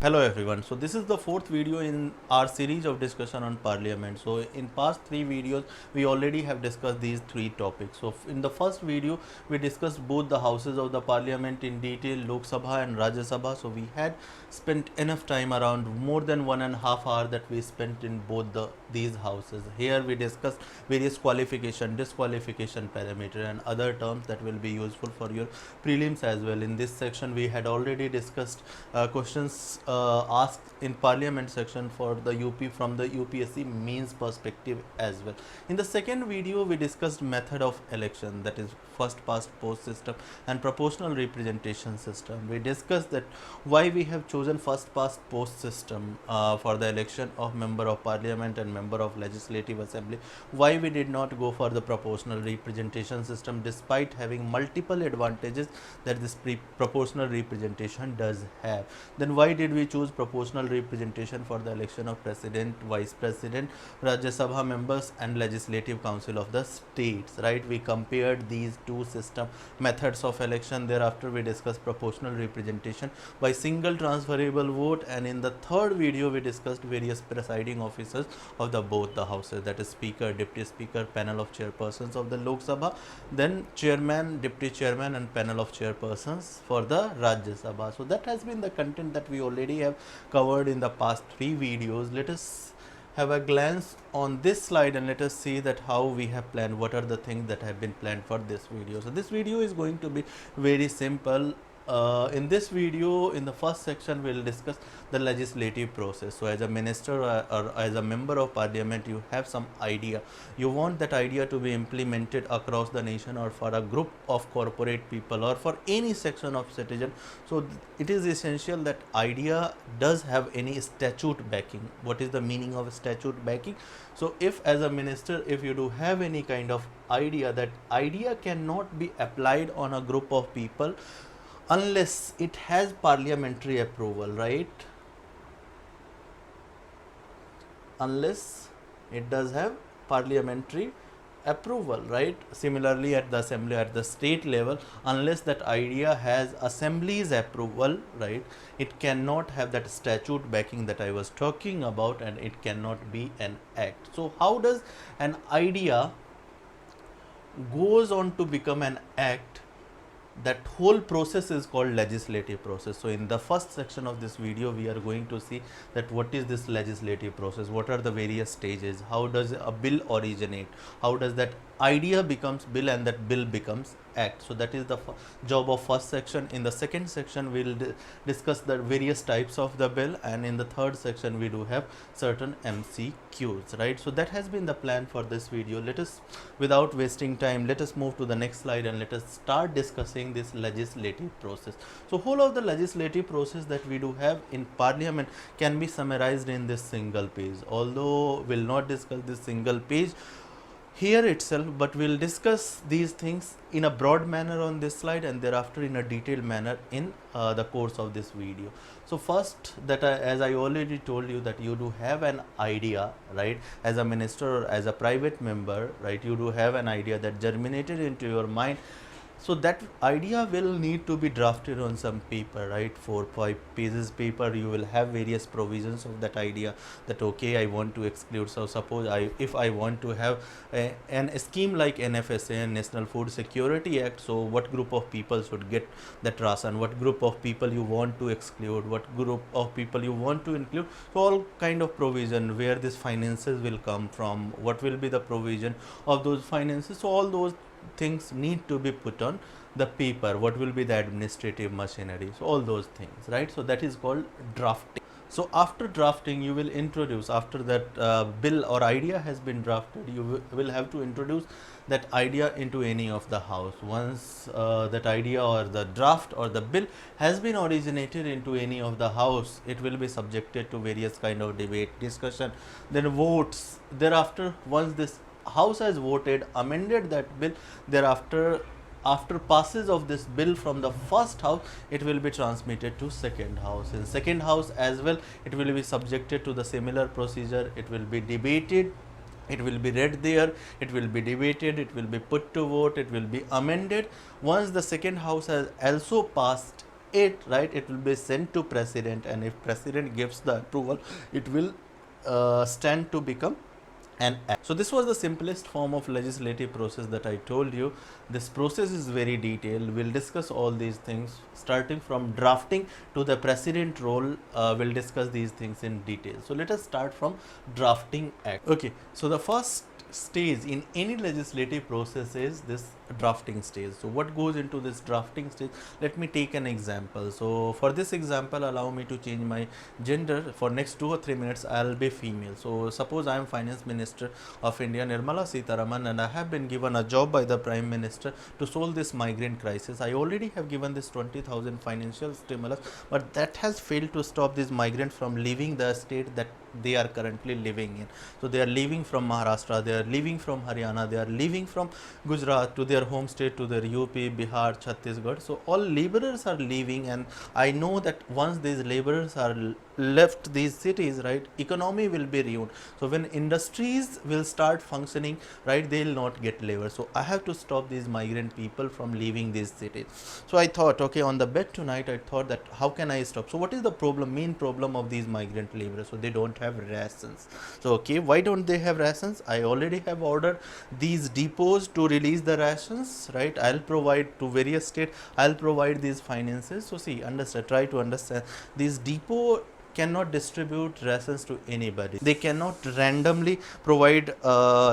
Hello everyone. So this is the fourth video in our series of discussion on parliament. So in past three videos we already have discussed these three topics. So in the first video we discussed both the houses of the parliament in detail, Lok Sabha and Rajya Sabha. So we had spent enough time, around more than 1.5 hours that we spent in both these houses. Here we discussed various qualification, disqualification parameter and other terms that will be useful for your prelims as well. In this section we had already discussed questions asked in parliament section for the UP from the UPSC means perspective as well. In the second video we discussed method of election, that is first past post system and proportional representation system. We discussed that why we have chosen first past post system for the election of member of parliament and member of legislative assembly, why we did not go for the proportional representation system despite having multiple advantages that this proportional representation does have. Then why did we choose proportional representation for the election of president, vice president, Rajya Sabha members and legislative council of the states, right? We compared these two system methods of election. Thereafter we discussed proportional representation by single transferable vote, and in the third video we discussed various presiding officers of the both the houses, that is speaker, deputy speaker, panel of chairpersons of the Lok Sabha, then chairman, deputy chairman and panel of chairpersons for the Rajya Sabha. So that has been the content that we already have covered in the past three videos. Let us have a glance on this slide and let us see that how we have planned, what are the things that have been planned for this video. So this video is going to be very simple. In this video, in the first section, we will discuss the legislative process. So as a minister or as a member of parliament, you have some idea. You want that idea to be implemented across the nation or for a group of corporate people or for any section of citizen. So it is essential that idea does have any statute backing. What is the meaning of statute backing? So if as a minister, if you do have any kind of idea, that idea cannot be applied on a group of people unless it has parliamentary approval, right? Unless it does have parliamentary approval, right? Similarly at the assembly, at the state level, unless that idea has assembly's approval, right, it cannot have that statute backing that I was talking about, and it cannot be an act. So how does an idea goes on to become an act? That whole process is called legislative process. So in the first section of this video we are going to see that what is this legislative process, what are the various stages, how does a bill originate, how does that idea becomes bill and that bill becomes act. So that is the job of first section. In the second section we will discuss the various types of the bill, and in the third section we do have certain MCQs, right? So that has been the plan for this video. Let us, without wasting time, let us move to the next slide and let us start discussing this legislative process. So whole of the legislative process that we do have in parliament can be summarized in this single page, although we'll not discuss this single page here itself, but we'll discuss these things in a broad manner on this slide and thereafter in a detailed manner in the course of this video. So first, that as I already told you, that you do have an idea, right, as a minister or as a private member, right, you do have an idea that germinated into your mind. So that idea will need to be drafted on some paper, right? 4-5 pages paper. You will have various provisions of that idea, that okay, I want to exclude. So suppose if I want to have a scheme like NFSA, National Food Security Act, so what group of people should get that ration, what group of people you want to exclude, what group of people you want to include. So all kind of provision, where this finances will come from, what will be the provision of those finances. So all those things need to be put on the paper, what will be the administrative machinery, so all those things, right? So that is called drafting. So after drafting you will introduce, after that bill or idea has been drafted, you will have to introduce that idea into any of the house. Once that idea or the draft or the bill has been originated into any of the house, it will be subjected to various kind of debate, discussion, then votes. Thereafter, once this house has voted, amended that bill, thereafter after passes of this bill from the first house, it will be transmitted to second house. In second house as well, it will be subjected to the similar procedure. It will be debated, it will be read there, it will be debated, it will be put to vote, it will be amended. Once the second house has also passed it, right, it will be sent to president, and if president gives the approval, it will stand to become an act. So this was the simplest form of legislative process that I told you. This process is very detailed. We'll discuss all these things starting from drafting to the president role. We'll discuss these things in detail. So let us start from drafting act. Okay, so the first stage in any legislative process is this drafting stage. So what goes into this drafting stage? Let me take an example. So for this example, allow me to change my gender. For next 2 or 3 minutes I'll be female. So suppose I am finance minister of India, Nirmala Sitharaman, and I have been given a job by the prime minister to solve this migrant crisis. I already have given this 20,000 financial stimulus, but that has failed to stop these migrants from leaving the state that they are currently living in. So they are leaving from Maharashtra, they are leaving from Haryana, they are leaving from Gujarat to their home state, to their UP, Bihar, Chhattisgarh. So all laborers are leaving, and I know that once these laborers are left these cities, right, economy will be ruined. So when industries will start functioning, right, they will not get labor. So I have to stop these migrant people from leaving these cities. So I thought, okay, on the bed tonight, I thought that how can I stop? So what is the problem, main problem of these migrant laborers? So they don't have rations. So okay, why don't they have rations? I already have ordered these depots to release the rations, right? I'll provide to various states, I'll provide these finances. So see, understand, try to understand, these depot cannot distribute rations to anybody. They cannot randomly provide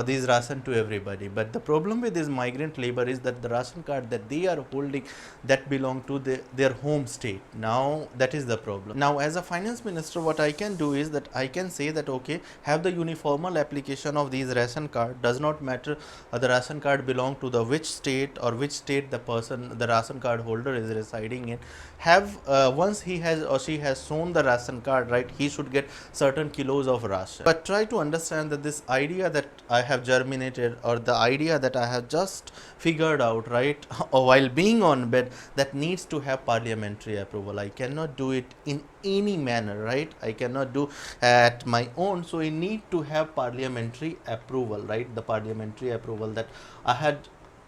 these ration to everybody. But the problem with this migrant labor is that the ration card that they are holding, that belong to their home state. Now that is the problem. Now as a finance minister, what I can do is that I can say that okay, have the uniformal application of these ration card. Does not matter the ration card belong to the which state or which state the person, the ration card holder is residing in. Have once he has or she has shown the ration card, right, he should get certain kilos of ration. But try to understand that this idea that I have germinated, or the idea that I have just figured out, right, or while being on bed, that needs to have parliamentary approval. I cannot do it in any manner, right? I cannot do at my own. So I need to have parliamentary approval, right? The parliamentary approval that I had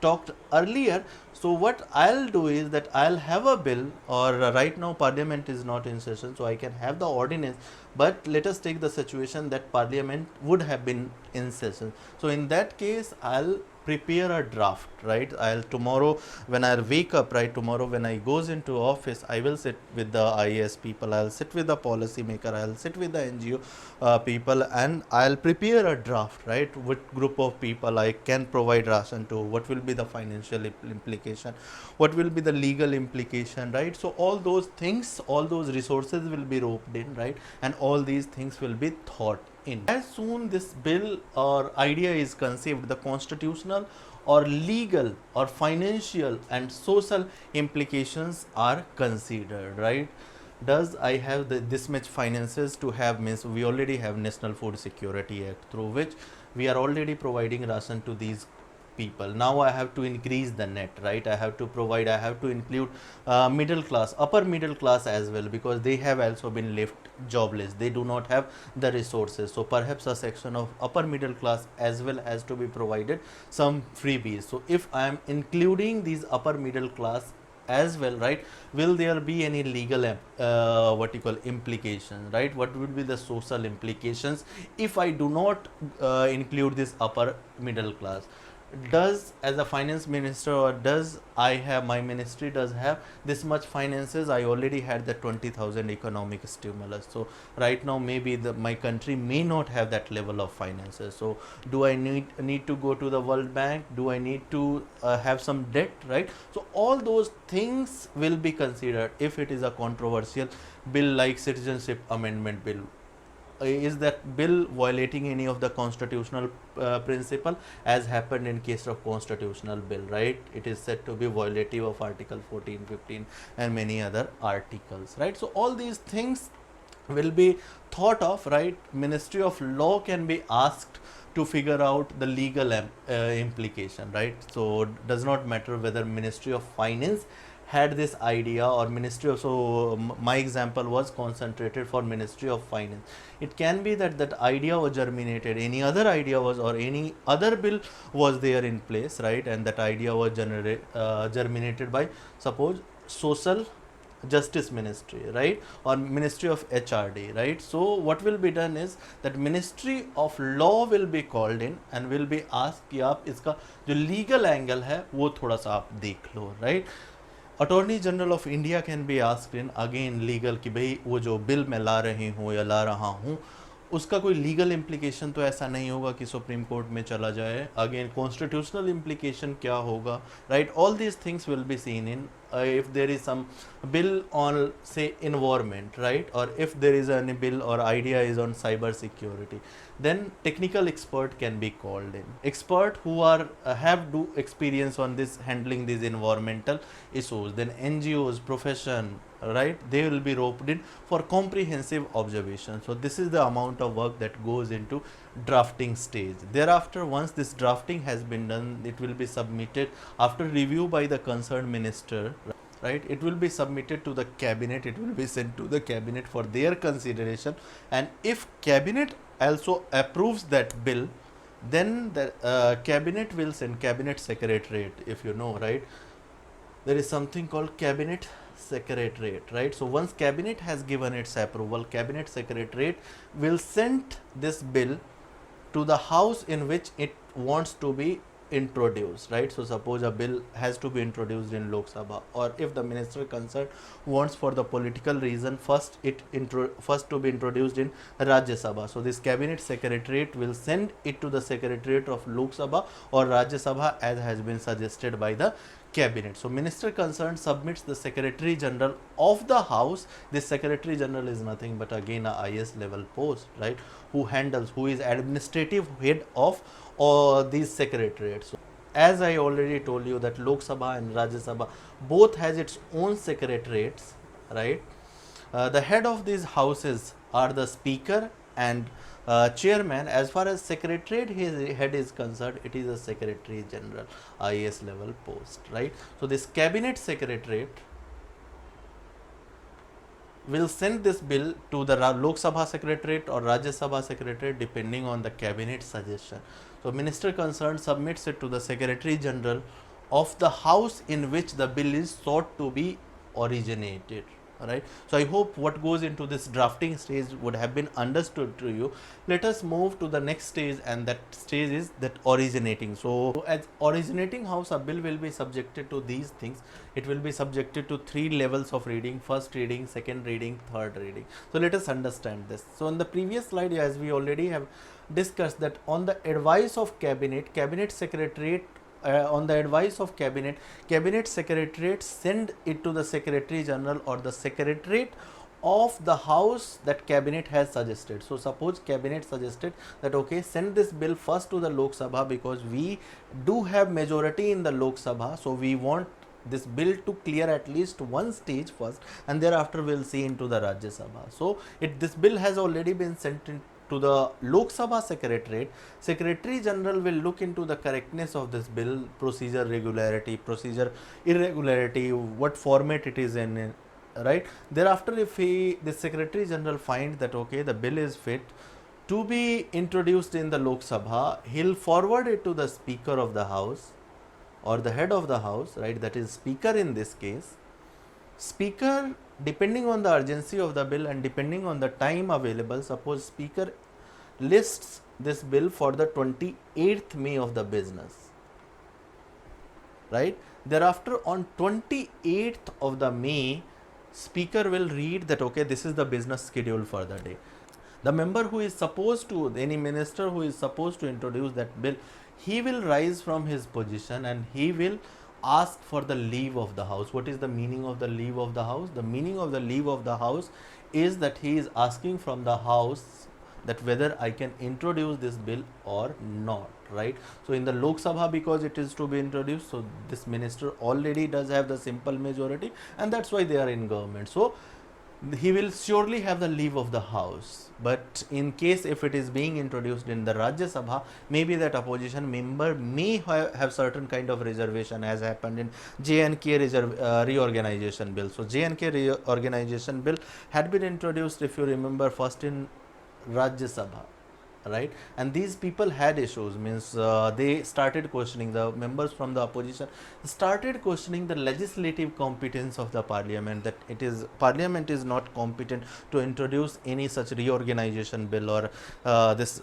talked earlier. So what I'll do is that I'll have a bill, or right now parliament is not in session, so I can have the ordinance. But let us take the situation that parliament would have been in session. So in that case, I'll prepare a draft, right? I'll tomorrow when I wake up, right, tomorrow when I goes into office, I will sit with the IAS people, I'll sit with the policy maker, I'll sit with the NGO people, and I'll prepare a draft, right? What group of people I can provide ration to, what will be the financial implication, what will be the legal implication, right? So all those things, all those resources will be roped in, right? And all these things will be thought in. As soon this bill or idea is conceived, the constitutional or legal or financial and social implications are considered, right? Does I have this much finances to have, means we already have National Food Security Act, through which we are already providing ration to these people. Now I have to increase the net, right? I have to provide, I have to include middle class, upper middle class as well, because they have also been left jobless. They do not have the resources. So perhaps a section of upper middle class as well has to be provided some freebies. So if I am including these upper middle class as well, right, will there be any legal what you call implications, right? What would be the social implications if I do not include this upper middle class? Does, as a finance minister, or does I have, my ministry does have this much finances? I already had the 20,000 economic stimulus. So right now maybe my country may not have that level of finances. So do I need to go to the World Bank? Do I need to have some debt, right? So all those things will be considered if it is a controversial bill like citizenship amendment bill. Is that bill violating any of the constitutional principle, as happened in case of constitutional bill, right? It is said to be violative of article 14, 15 and many other articles, right? So all these things will be thought of, right? Ministry of Law can be asked to figure out the legal implication, right? So does not matter whether Ministry of Finance had this idea or Ministry of, so my example was concentrated for Ministry of Finance. It can be that that idea was germinated, any other idea was, or any other bill was there in place, right? And that idea was germinated by, suppose, social Justice Ministry, right, or Ministry of HRD, right. So what will be done is that Ministry of Law will be called in and will be asked कि आप इसका जो legal angle है वो थोड़ा सा आप देख लो, right. Attorney general of India can be asked in again legal कि भाई वो जो बिल मैं ला रही हूँ या ला रहा हूँ उसका कोई लीगल इम्प्लीकेशन तो ऐसा नहीं होगा कि सुप्रीम कोर्ट में चला जाए, अगेन कॉन्स्टिट्यूशनल इम्प्लीकेशन क्या होगा, right. All these things will be seen in if there is some bill on say environment, right, or if there is any bill or idea is on cyber security, then technical expert can be called in, expert who are have do experience on this handling these environmental issues, then NGOs profession, right, they will be roped in for comprehensive observation. So this is the amount of work that goes into drafting stage. Thereafter, once this drafting has been done, it will be submitted after review by the concerned minister, right. It will be submitted to the cabinet, it will be sent to the cabinet for their consideration, and if cabinet also approves that bill, then the cabinet will send cabinet secretariat, if you know, right. There is something called cabinet secretariat, right. So once cabinet has given its approval, cabinet secretariat will send this bill to the house in which it wants to be introduced, right. So suppose a bill has to be introduced in Lok Sabha, or if the minister concerned wants for the political reason first to be introduced in Rajya Sabha, so this cabinet secretariat will send it to the secretariat of Lok Sabha or Rajya Sabha as has been suggested by the cabinet. So minister concerned submits the secretary general of the house. This secretary general is nothing but again a IS level post, right, who is administrative head of these secretariats. So, as I already told you that Lok Sabha and Rajya Sabha both has its own secretariats, right. The head of these houses are the speaker and chairman. As far as secretariat his head is concerned, it is a secretary general, IAS level post, right. So this cabinet secretariat will send this bill to the Lok Sabha secretariat or Rajya Sabha secretariat depending on the cabinet suggestion. So minister concerned submits it to the secretary general of the house in which the bill is sought to be originated, right. So I hope what goes into this drafting stage would have been understood to you. Let us move to the next stage, and that stage is that originating. So as originating house, a bill will be subjected to these things. It will be subjected to 3 levels of reading: first reading, second reading, third reading. So let us understand this. So in the previous slide, as we already have discussed, that on the advice of cabinet secretariat, on the advice of cabinet secretariat send it to the secretary general or the secretariat of the house that cabinet has suggested. So suppose cabinet suggested that okay, send this bill first to the Lok Sabha because we do have majority in the Lok Sabha, so we want this bill to clear at least one stage first, and thereafter we'll see into the Rajya Sabha. So this bill has already been sent to the Lok Sabha secretariat. Secretary general will look into the correctness of this bill, procedure regularity, procedure irregularity, what format it is in, right. Thereafter, if the secretary general finds that okay, the bill is fit to be introduced in the Lok Sabha, he'll forward it to the speaker of the house or the head of the house, right, that is speaker in this case. Speaker, depending on the urgency of the bill and depending on the time available, suppose speaker lists this bill for the 28th May of the business, right. Thereafter, on 28th of the May, speaker will read that okay, this is the business schedule for the day. The member who is supposed to, any minister who is supposed to introduce that bill, he will rise from his position and he will ask for the leave of the house. What is the meaning of the leave of the house? The meaning of the leave of the house is that he is asking from the house that whether I can introduce this bill or not, right. So in the Lok Sabha, because it is to be introduced, so this minister already does have the simple majority, and that's why they are in government. So he will surely have the leave of the house. But in case if it is being introduced in the Rajya Sabha, maybe that opposition member may have certain kind of reservation, as happened in J&K reorganization bill. So J&K reorganization bill had been introduced, if you remember, first in Rajya Sabha, right? And these people had issues, means they started questioning, the members from the opposition started questioning the legislative competence of the parliament, that it is parliament is not competent to introduce any such reorganization bill, or this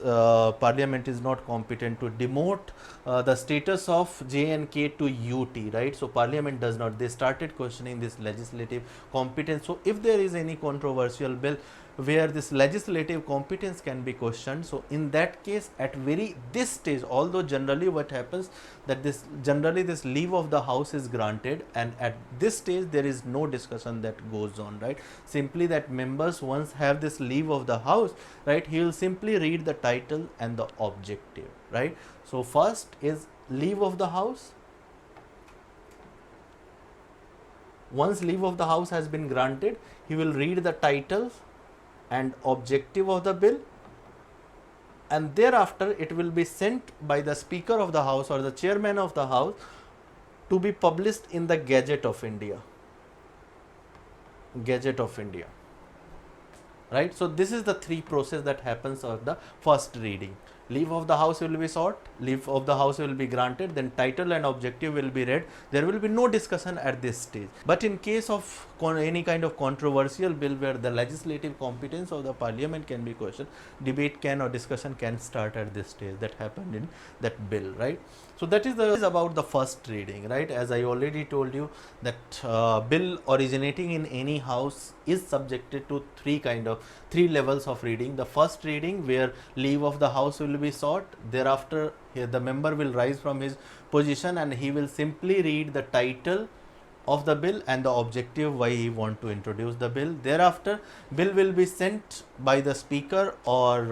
parliament is not competent to demote the status of J&K to UT, right? So parliament does not, they started questioning this legislative competence. So if there is any controversial bill where this legislative competence can be questioned, so in that case, at very this stage, although generally what happens that this generally this leave of the house is granted, and at this stage there is no discussion that goes on, right? Simply that members once have this leave of the house, right, he will simply read the title and the objective, right? So first is leave of the house. Once leave of the house has been granted, he will read the title and objective of the bill, and thereafter it will be sent by the Speaker of the House or the Chairman of the House to be published in the Gazette of India. Gazette of India, right? So this is the three process that happens of the first reading. Leave of the house will be sought, leave of the house will be granted, then title and objective will be read. There will be no discussion at this stage. But in case of any kind of controversial bill where the legislative competence of the parliament can be questioned, debate can or discussion can start at this stage. That happened in that bill, right? So that is about the first reading, right? As I already told you that bill originating in any house is subjected to three levels of reading. The first reading where leave of the house will be sought, thereafter the member will rise from his position and he will simply read the title of the bill and the objective why he want to introduce the bill. Thereafter bill will be sent by the speaker or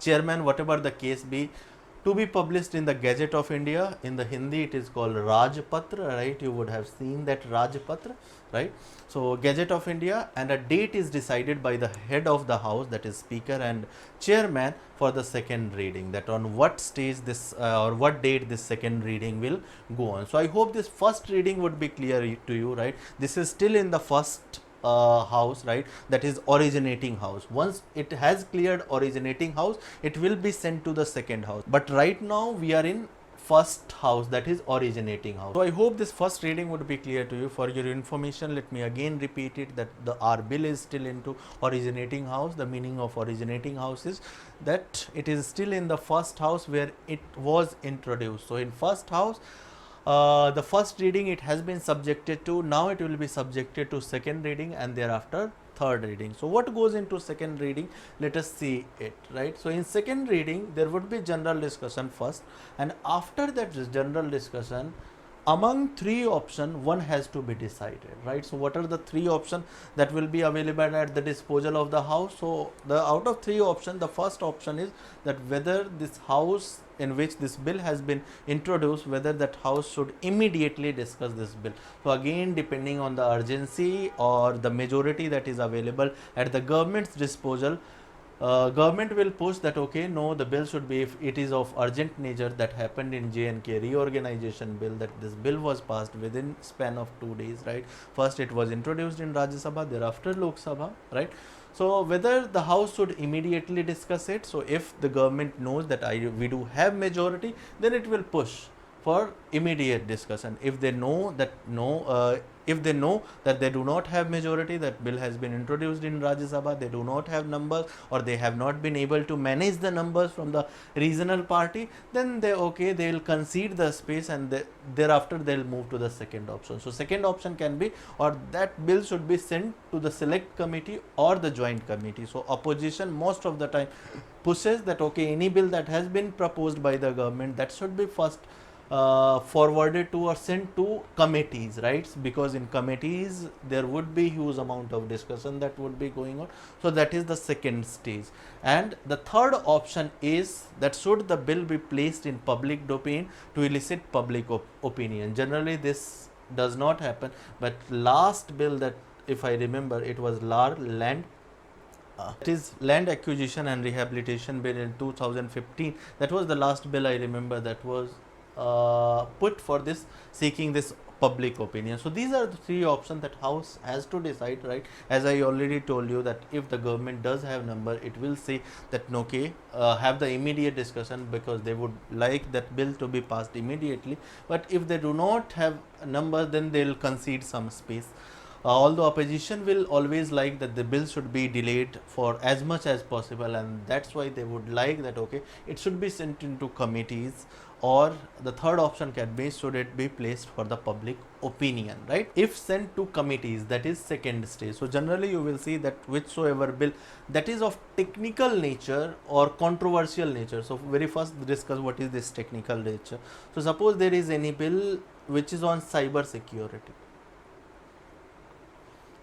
chairman, whatever the case be, to be published in the Gazette of India. In the Hindi it is called Rajpatra, right? You would have seen that Rajpatra, right? So Gazette of India, and a date is decided by the head of the house, that is speaker and chairman, for the second reading, that on what stage this or what date this second reading will go on. So I hope this first reading would be clear to you, right? This is still in the first house, right? That is originating house. Once it has cleared originating house, it will be sent to the second house. But right now we are in first house, that is originating house. So I hope this first reading would be clear to you. For your information, let me again repeat it, that our bill is still into originating house. The meaning of originating house is that it is still in the first house where it was introduced. So in first house, the first reading it has been subjected to, now it will be subjected to second reading and thereafter third reading. So what goes into second reading? Let us see it, right? So in second reading there would be general discussion first, and after that general discussion, among three options one has to be decided, right? So what are the three options that will be available at the disposal of the house? So the out of three options, the first option is that whether this house in which this bill has been introduced, whether that house should immediately discuss this bill. So again, depending on the urgency or the majority that is available at the government's disposal, government will push that okay, no, the bill should be, if it is of urgent nature, that happened in J&K reorganization bill, that this bill was passed within span of 2 days, right? First it was introduced in Rajya Sabha, thereafter Lok Sabha, right? So whether the house should immediately discuss it, so if the government knows that we do have majority, then it will push for immediate discussion. If they know that if they know that they do not have majority, that bill has been introduced in Rajya Sabha, they do not have numbers, or they have not been able to manage the numbers from the regional party, then they will concede the space, and thereafter they will move to the second option. So second option can be, or that bill should be sent to the select committee or the joint committee. So opposition most of the time pushes that okay, any bill that has been proposed by the government, that should be first forwarded to or sent to committees, right? Because in committees there would be huge amount of discussion that would be going on. So that is the second stage. And the third option is that should the bill be placed in public domain to elicit public opinion. Generally this does not happen, but last bill that, if I remember, it was land it is Land Acquisition and Rehabilitation Bill in 2015. That was the last bill I remember that was put for this, seeking this public opinion. So these are the three options that House has to decide, right? As I already told you that if the government does have number, it will say that okay, have the immediate discussion because they would like that bill to be passed immediately. But if they do not have a number, then they will concede some space. Although opposition will always like that the bill should be delayed for as much as possible, and that's why they would like that okay, it should be sent into committees, or the third option can be should it be placed for the public opinion, right? If sent to committees, that is second stage. So generally you will see that whichsoever bill that is of technical nature or controversial nature. So very first discuss what is this technical nature. So suppose there is any bill which is on cyber security.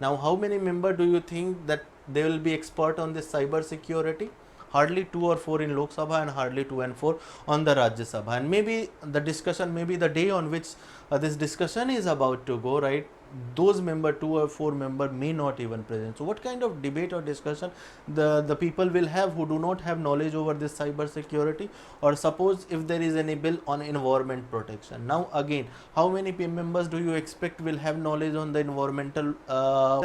Now, how many members do you think that they will be expert on this cyber security? Hardly 2 or 4 in Lok Sabha and hardly 2 and 4 on the Rajya Sabha. And maybe the discussion, maybe the day on which this discussion is about to go, right? Those member 2 or 4 member may not even present. So what kind of debate or discussion the people will have who do not have knowledge over this cyber security? Or suppose if there is any bill on environment protection. Now again, how many members do you expect will have knowledge on the environmental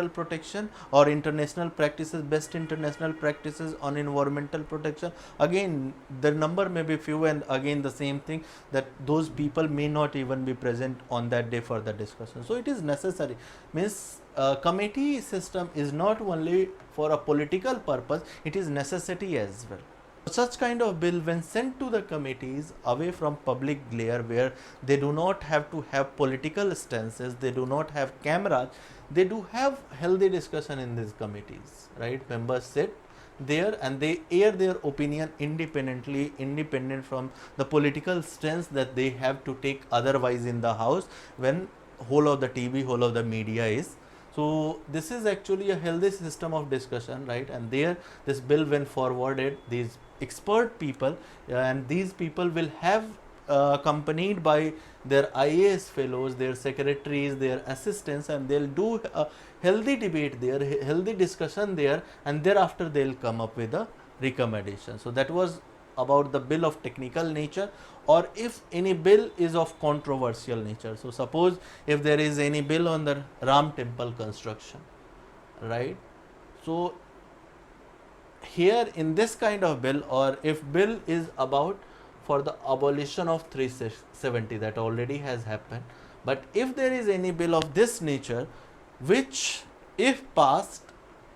protection or international practices, best international practices on environmental protection? Again, the number may be few, and again the same thing that those people may not even be present on that day for the discussion. So it is necessary, means committee system is not only for a political purpose, it is necessity as well. Such kind of bill when sent to the committees away from public glare, where they do not have to have political stances, they do not have cameras, they do have healthy discussion in these committees, right? Members sit there and they air their opinion independent from the political stance that they have to take otherwise in the house when whole of the TV, whole of the media is. So this is actually a healthy system of discussion, right? And there this bill when forwarded, these expert people and these people will have accompanied by their IAS fellows, their secretaries, their assistants, and they'll do a healthy debate there, healthy discussion there, and thereafter they'll come up with a recommendation. So that was about the bill of technical nature. Or if any bill is of controversial nature, so suppose if there is any bill on the Ram temple construction, right? So here in this kind of bill, or if bill is about for the abolition of 370, that already has happened, but if there is any bill of this nature which if passed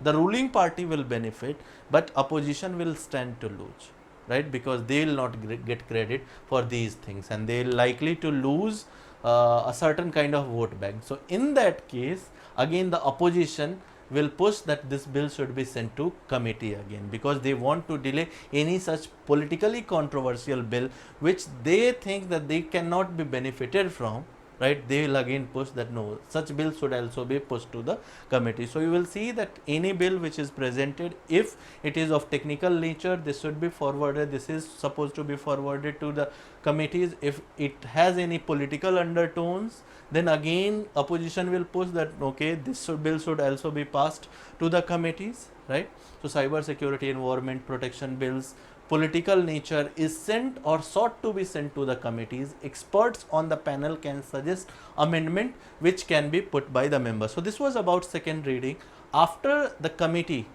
the ruling party will benefit but opposition will stand to lose, right? Because they will not get credit for these things and they are likely to lose a certain kind of vote bank. So in that case, again the opposition will push that this bill should be sent to committee again, because they want to delay any such politically controversial bill which they think that they cannot be benefited from, right? They will again push that no, such bill should also be pushed to the committee. So you will see that any bill which is presented, if it is of technical nature, this should be forwarded, this is supposed to be forwarded to the committees. If it has any political undertones, then again opposition will push that okay, this bill should also be passed to the committees, right? So cyber security, environment protection bills, political nature is sent or sought to be sent to the committees. Experts on the panel can suggest amendment which can be put by the members. So this was about second reading. After the committee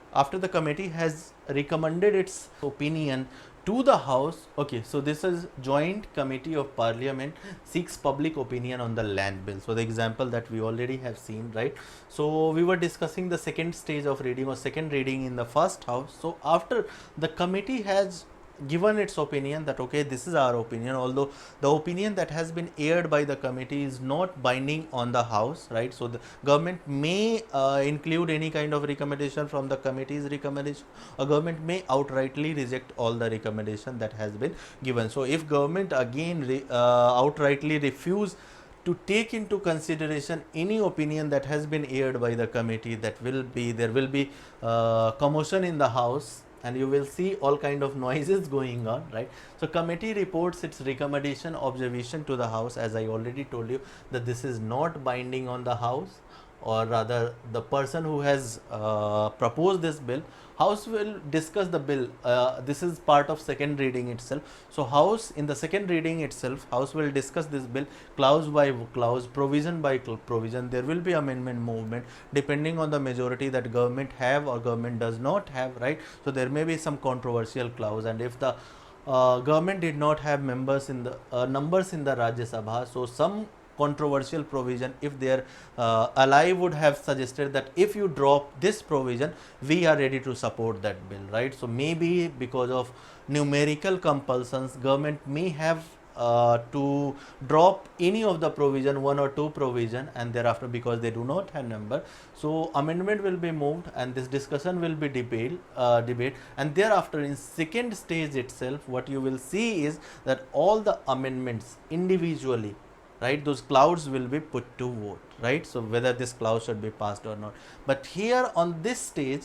has recommended its opinion to the House, okay, so this is Joint Committee of Parliament seeks public opinion on the land bill. So the example that we already have seen, right? So we were discussing the second stage of reading or second reading in the first House. So after the committee has given its opinion that okay, this is our opinion, although the opinion that has been aired by the committee is not binding on the House, right? So the government may include any kind of recommendation from the committee's recommendation, or government may outrightly reject all the recommendation that has been given. So if government again outrightly refuse to take into consideration any opinion that has been aired by the committee, there will be commotion in the House, and you will see all kind of noises going on, right? So committee reports its recommendation observation to the House. As I already told you that this is not binding on the House. or rather the person who has proposed this bill, House will discuss the bill. This is part of second reading itself. So House, in the second reading itself, House will discuss this bill clause by clause, provision by provision. There will be amendment movement depending on the majority that government have or government does not have, right? So there may be some controversial clause, and if the government did not have members in the numbers in the Rajya Sabha, so some controversial provision, if their ally would have suggested that if you drop this provision, we are ready to support that bill, right? So maybe because of numerical compulsions, government may have to drop any of the provision, one or two provision, and thereafter, because they do not have number, so amendment will be moved and this discussion will be debate, and thereafter in second stage itself, what you will see is that all the amendments individually, right, those clauses will be put to vote, right? So whether this clause should be passed or not. But here on this stage,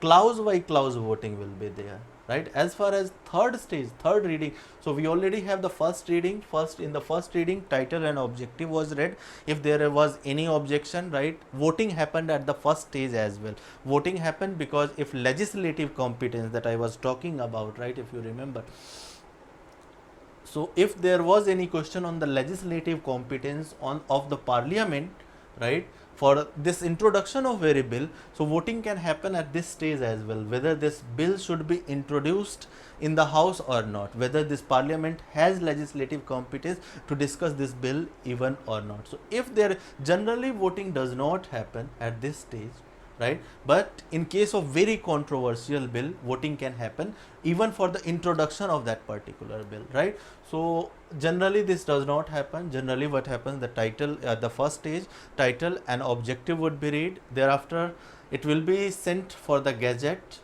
clause by clause voting will be there, right? As far as third stage, third reading, so we already have the first reading. In the first reading, title and objective was read. If there was any objection, right, voting happened at the first stage as well. Voting happened because if legislative competence that I was talking about, right, if you remember, so if there was any question on the legislative competence of the parliament, right, for this introduction of very bill, so voting can happen at this stage as well, whether this bill should be introduced in the house or not, whether this parliament has legislative competence to discuss this bill even or not. So if there, generally voting does not happen at this stage, right, but in case of very controversial bill, voting can happen even for the introduction of that particular bill, right? So generally this does not happen. Generally what happens, the title, the first stage, title and objective would be read. Thereafter it will be sent for the gazette.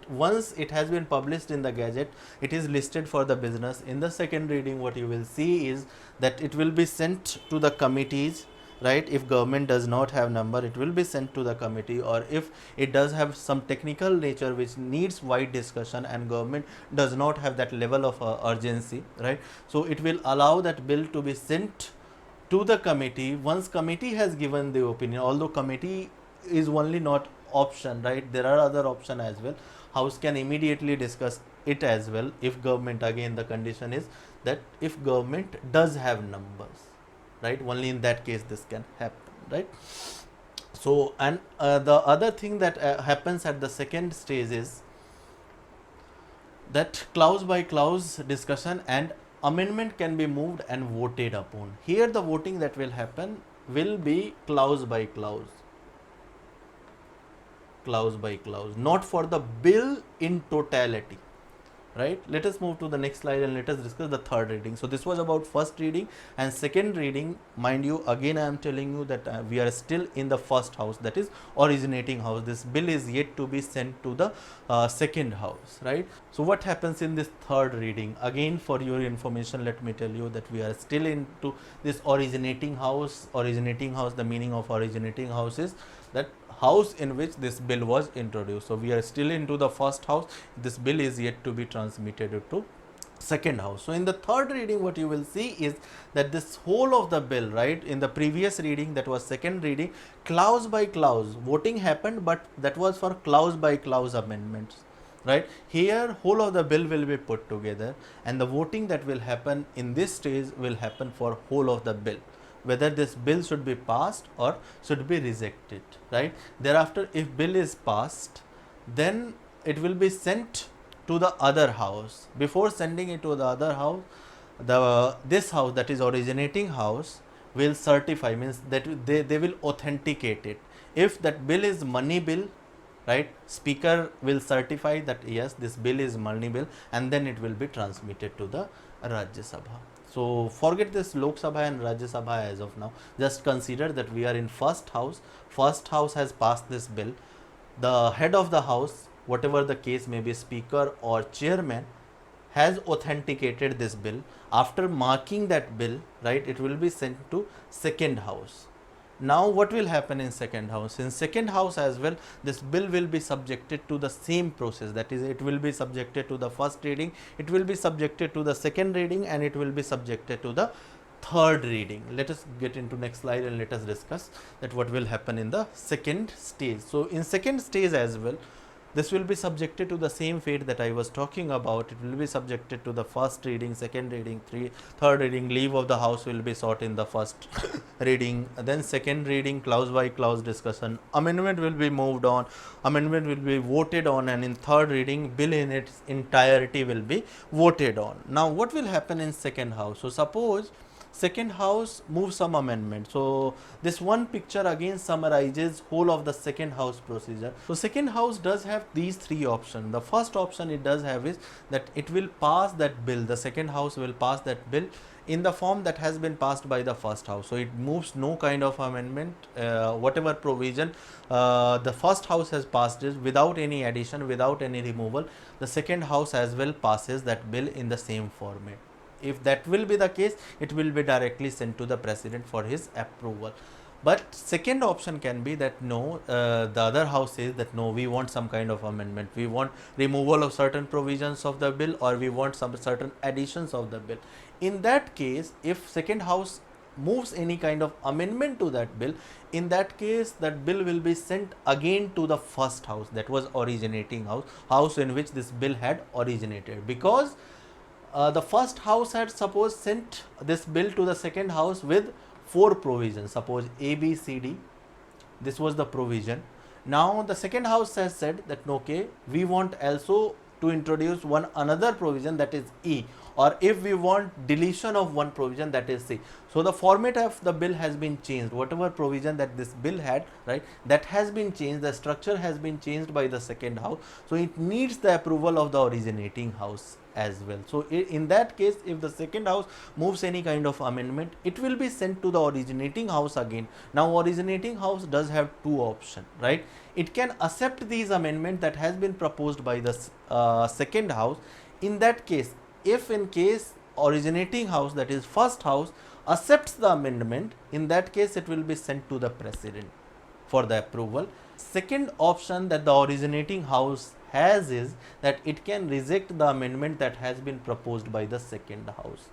Once it has been published in the gazette, it is listed for the business. In the second reading, what you will see is that it will be sent to the committees, right? If government does not have number, it will be sent to the committee, or if it does have some technical nature which needs wide discussion and government does not have that level of urgency, right, so it will allow that bill to be sent to the committee. Once committee has given the opinion, although committee is only not option, right, there are other option as well. House can immediately discuss it as well if government, again the condition is that if government does have numbers, right, only in that case this can happen, right? So and the other thing that happens at the second stage is that clause by clause discussion and amendment can be moved and voted upon. Here the voting that will happen will be clause by clause, not for the bill in totality, right? Let us move to the next slide and let us discuss the third reading. So this was about first reading and second reading. Mind you, again I am telling you that we are still in the first house, that is originating house. This bill is yet to be sent to the second house, right? So what happens in this third reading? Again, for your information, let me tell you that we are still into this originating house. Originating house, the meaning of originating house is that house in which this bill was introduced. So we are still into the first house. This bill is yet to be transmitted to second house. So in the third reading, what you will see is that this whole of the bill, right, in the previous reading, that was second reading, clause by clause voting happened, but that was for clause by clause amendments, right? Here whole of the bill will be put together, and the voting that will happen in this stage will happen for whole of the bill, whether this bill should be passed or should be rejected, right? Thereafter, if bill is passed, then it will be sent to the other house. Before sending it to the other house, this house, that is originating house, will certify, means that they will authenticate it. If that bill is money bill, right, speaker will certify that yes, this bill is money bill, and then it will be transmitted to the Rajya Sabha. So forget this Lok Sabha and Rajya Sabha as of now. Just consider that we are in first house. First house has passed this bill. The head of the house, whatever the case may be, speaker or chairman, has authenticated this bill. After marking that bill, right, it will be sent to second house. Now what will happen in second house? In second house as well, this bill will be subjected to the same process. That is, it will be subjected to the first reading, it will be subjected to the second reading, and it will be subjected to the third reading. Let us get into next slide and let us discuss that what will happen in the second stage. So in second stage as well, this will be subjected to the same fate that I was talking about. It will be subjected to the first reading, second reading, third reading. Leave of the house will be sought in the first reading. Then second reading, clause by clause discussion. Amendment will be moved on. Amendment will be voted on, and in third reading, bill in its entirety will be voted on. Now, what will happen in second house? So suppose second house moves some amendment. So this one picture again summarizes whole of the second house procedure. So second house does have these three options. The first option it does have is that it will pass that bill. The second house will pass that bill in the form that has been passed by the first house. So it moves no kind of amendment, whatever provision the first house has passed is without any addition, without any removal. The second house as well passes that bill in the same format. If that will be the case, it will be directly sent to the president for his approval. But second option can be that no, the other house says that no, we want some kind of amendment. We want removal of certain provisions of the bill, or we want some certain additions of the bill. In that case, if second house moves any kind of amendment to that bill, in that case that bill will be sent again to the first house, that was originating house in which this bill had originated, because the first house had suppose sent this bill to the second house with 4 provisions, suppose A, B, C, D. This was the provision. Now the second house has said that okay, we want also to introduce one another provision, that is E, or if we want deletion of one provision, that is C. So the format of the bill has been changed. Whatever provision that this bill had, right, that has been changed. The structure has been changed by the second house. So it needs the approval of the originating house as well. So in that case, if the second house moves any kind of amendment, it will be sent to the originating house again. Now originating house does have 2 options, right? It can accept these amendment that has been proposed by the second house. In that case, if in case originating house, that is first house, accepts the amendment, in that case it will be sent to the president for the approval. Second option that the originating house has is that it can reject the amendment that has been proposed by the second house.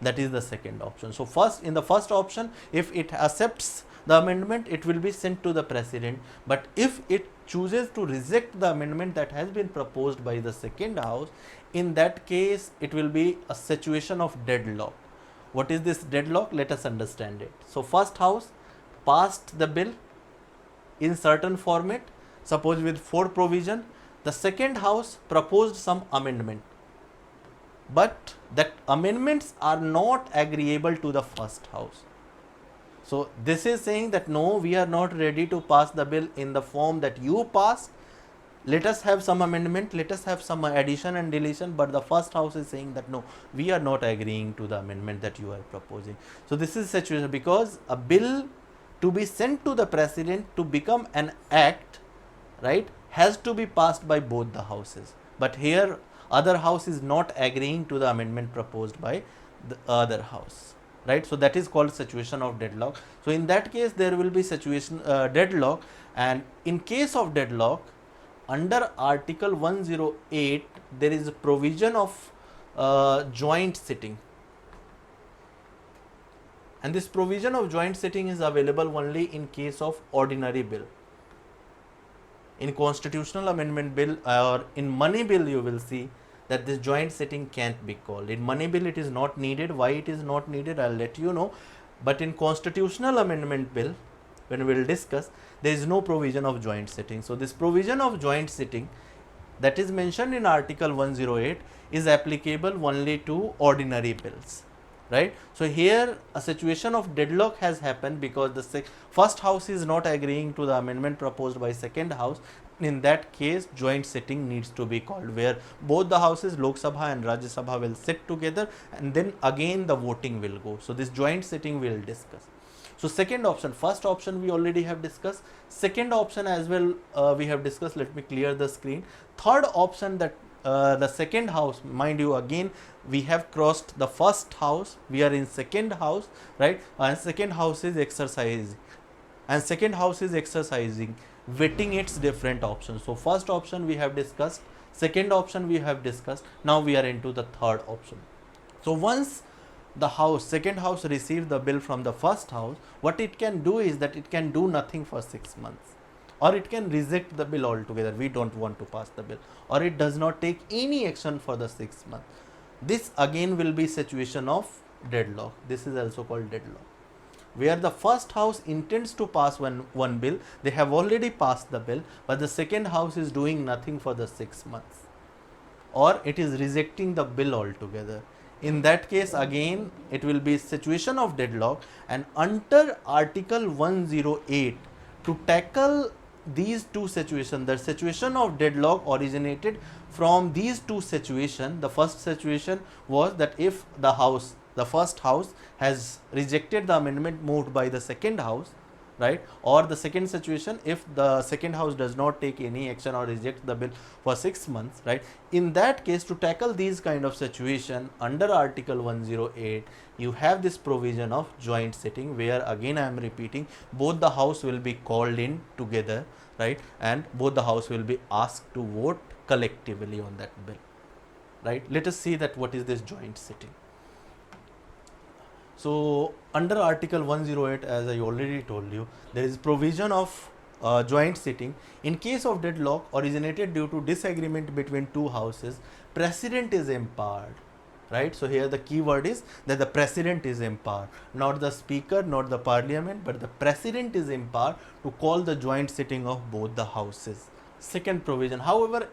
That is the second option. So first, in the first option, if it accepts the amendment, it will be sent to the president. But if it chooses to reject the amendment that has been proposed by the second house, in that case it will be a situation of deadlock. What is this deadlock? Let us understand it. So first house passed the bill in certain format, suppose with 4 provision. The second house proposed some amendment, but that amendments are not agreeable to the first house. So this is saying that no, we are not ready to pass the bill in the form that you passed. Let us have some amendment, let us have some addition and deletion, but the first house is saying that no, we are not agreeing to the amendment that you are proposing. So this is situation, because a bill to be sent to the president to become an act, right, has to be passed by both the houses. But here other house is not agreeing to the amendment proposed by the other house, right? So that is called situation of deadlock. So in that case there will be situation deadlock, and in case of deadlock, under Article 108 there is a provision of joint sitting, and this provision of joint sitting is available only in case of ordinary bill. In constitutional amendment bill or in money bill, you will see that this joint sitting can't be called. In money bill it is not needed. Why it is not needed, I'll let you know. But in constitutional amendment bill, when we will discuss, there is no provision of joint sitting. So this provision of joint sitting that is mentioned in Article 108 is applicable only to ordinary bills, right? So here a situation of deadlock has happened because the first house is not agreeing to the amendment proposed by second house. In that case, joint sitting needs to be called, where both the houses, Lok Sabha and Rajya Sabha, will sit together, and then again the voting will go. So this joint sitting we will discuss. So second option, first option we already have discussed, second option as well we have discussed. Let me clear the screen. Third option, that the second house, mind you, again we have crossed the first house, we are in second house, right? And second house is exercising, weighting its different options. So first option we have discussed, second option we have discussed, now we are into the third option. So once the house, second house receive the bill from the first house, what it can do is that it can do nothing for 6 months, or it can reject the bill altogether, we don't want to pass the bill, or it does not take any action for the 6 months. This again will be situation of deadlock. This is also called deadlock, where the first house intends to pass one bill, they have already passed the bill, but the second house is doing nothing for the 6 months, or it is rejecting the bill altogether. In that case again it will be situation of deadlock, and under Article 108, to tackle these two situations, the situation of deadlock originated from these two situations. The first situation was that if the first house has rejected the amendment moved by the second house, right, or the second situation, if the second house does not take any action or reject the bill for 6 months, right, in that case, to tackle these kind of situation under Article 108, you have this provision of joint sitting, where again I am repeating, both the house will be called in together, right, and both the house will be asked to vote collectively on that bill, right. Let us see that what is this joint sitting. So under Article 108, as I already told you, there is provision of joint sitting. In case of deadlock originated due to disagreement between two houses, precedent is empowered, right. So here the key word is that the precedent is empowered, not the speaker, not the parliament, but the precedent is empowered to call the joint sitting of both the houses. Second provision, however,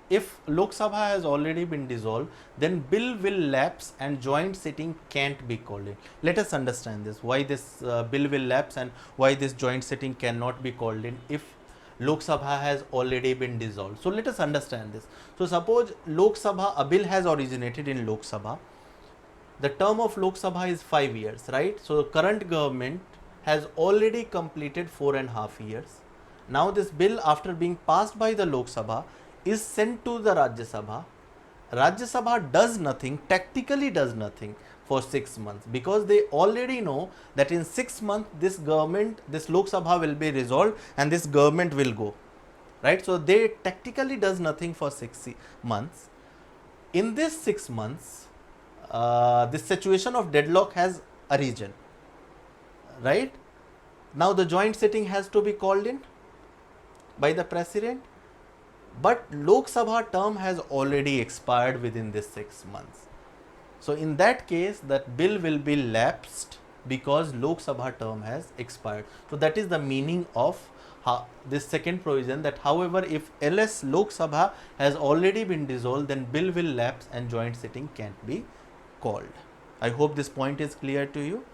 if Lok Sabha has already been dissolved, then bill will lapse and joint sitting can't be called in. Let us understand this, why this bill will lapse and why this joint sitting cannot be called in if Lok Sabha has already been dissolved. So let us understand this. So suppose Lok Sabha, a bill has originated in Lok Sabha. The term of Lok Sabha is 5 years, right? So current government has already completed 4.5 years. Now this bill, after being passed by the Lok Sabha, is sent to the Rajya Sabha. Rajya Sabha does nothing, tactically does nothing for 6 months, because they already know that in 6 months this government, this Lok Sabha will be resolved and this government will go, right. So they tactically does nothing for 6 months. In this 6 months, this situation of deadlock has arisen, right. Now the joint sitting has to be called in by the president, but Lok Sabha term has already expired within this 6 months. So in that case, that bill will be lapsed because Lok Sabha term has expired. So that is the meaning of this second provision, that however, if LS Lok Sabha has already been dissolved, then bill will lapse and joint sitting can't be called. I hope this point is clear to you.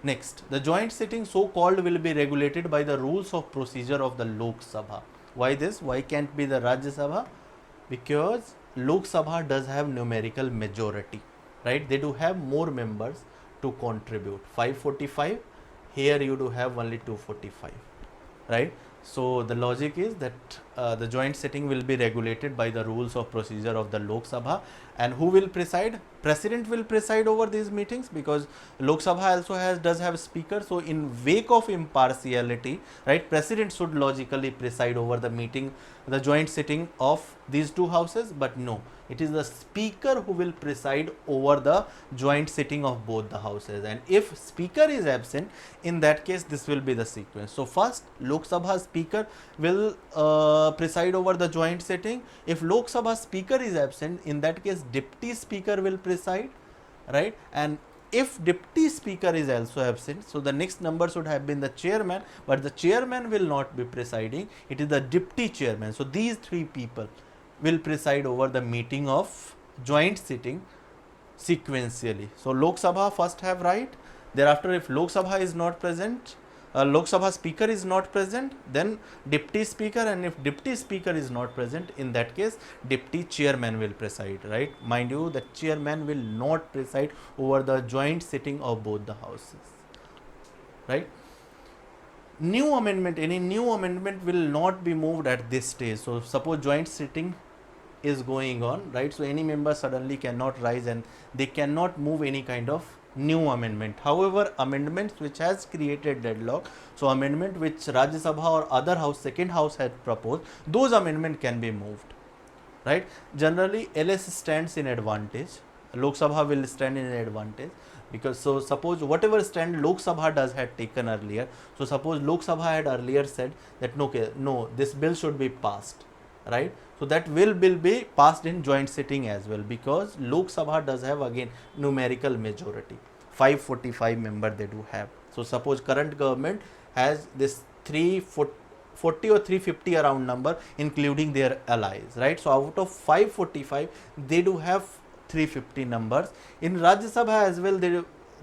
Next, the joint sitting so called will be regulated by the rules of procedure of the Lok Sabha. Why this? Why can't be the Rajya Sabha? Because Lok Sabha does have numerical majority, right? They do have more members to contribute. 545, here you do have only 245, right? So the logic is that the joint sitting will be regulated by the rules of procedure of the Lok Sabha. And who will preside? President will preside over these meetings, because Lok Sabha also does have speaker. So in wake of impartiality, right, president should logically preside over the meeting, the joint sitting of these two houses. But no, it is the speaker who will preside over the joint sitting of both the houses. And if speaker is absent, in that case this will be the sequence. So first, Lok Sabha speaker will preside over the joint sitting. If Lok Sabha speaker is absent, in that case deputy speaker will preside, right. And if deputy speaker is also absent, so the next number should have been the chairman, but the chairman will not be presiding, it is the deputy chairman. So these three people will preside over the meeting of joint sitting sequentially. So Lok Sabha first have right, thereafter if Lok Sabha is not present, Lok Sabha speaker is not present, then deputy speaker, and if deputy speaker is not present, in that case deputy chairman will preside, right. Mind you, the chairman will not preside over the joint sitting of both the houses, right. New amendment, any new amendment will not be moved at this stage. So suppose joint sitting is going on, right. So any member suddenly cannot rise and they cannot move any kind of new amendment. However, amendments which has created deadlock, so amendment which Rajya Sabha or other house, second house had proposed, those amendment can be moved, right. Generally LS stands in advantage, Lok Sabha will stand in an advantage, because so suppose whatever stand Lok Sabha does had taken earlier. So suppose Lok Sabha had earlier said that no, okay, no, this bill should be passed, right? So that will be passed in joint sitting as well, because Lok Sabha does have again numerical majority, 545 member they do have. So suppose current government has this 340 or 350 around number including their allies, right? So out of 545 they do have 350 numbers. In Rajya Sabha as well,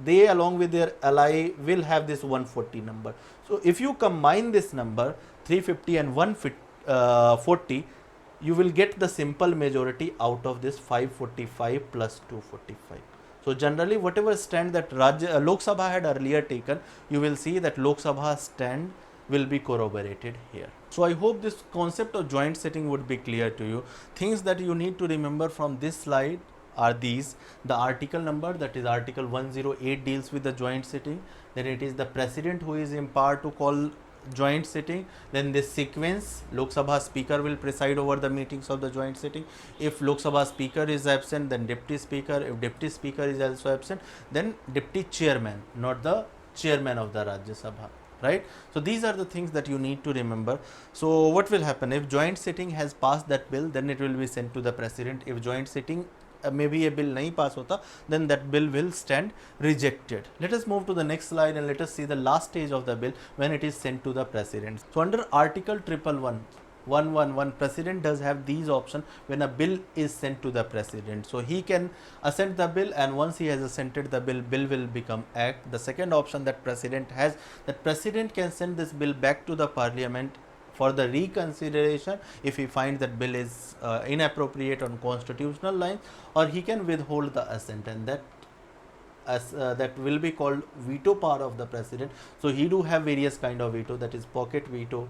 they along with their ally will have this 140 number. So if you combine this number 350 and 140, you will get the simple majority out of this 545 plus 245. So generally whatever stand that Lok Sabha had earlier taken, you will see that Lok Sabha stand will be corroborated here. So I hope this concept of joint sitting would be clear to you. Things that you need to remember from this slide are these: the article number, that is article 108 deals with the joint sitting, then it is the president who is empowered to call joint sitting, then this sequence, Lok Sabha speaker will preside over the meetings of the joint sitting. If Lok Sabha speaker is absent, then deputy speaker. If deputy speaker is also absent, then deputy chairman, not the chairman of the Rajya Sabha, right? So these are the things that you need to remember. So what will happen if joint sitting has passed that bill, then it will be sent to the president. If joint sitting maybe a bill nahi pass hota, then that bill will stand rejected. Let us move to the next slide and let us see the last stage of the bill when it is sent to the president. So under article 111, president does have these options when a bill is sent to the president. So he can assent the bill, and once he has assented the bill, bill will become act. The second option that president has, that president can send this bill back to the parliament for the reconsideration if he finds that bill is inappropriate on constitutional lines, or he can withhold the assent, and that will be called veto power of the president. So he do have various kind of veto, that is pocket veto,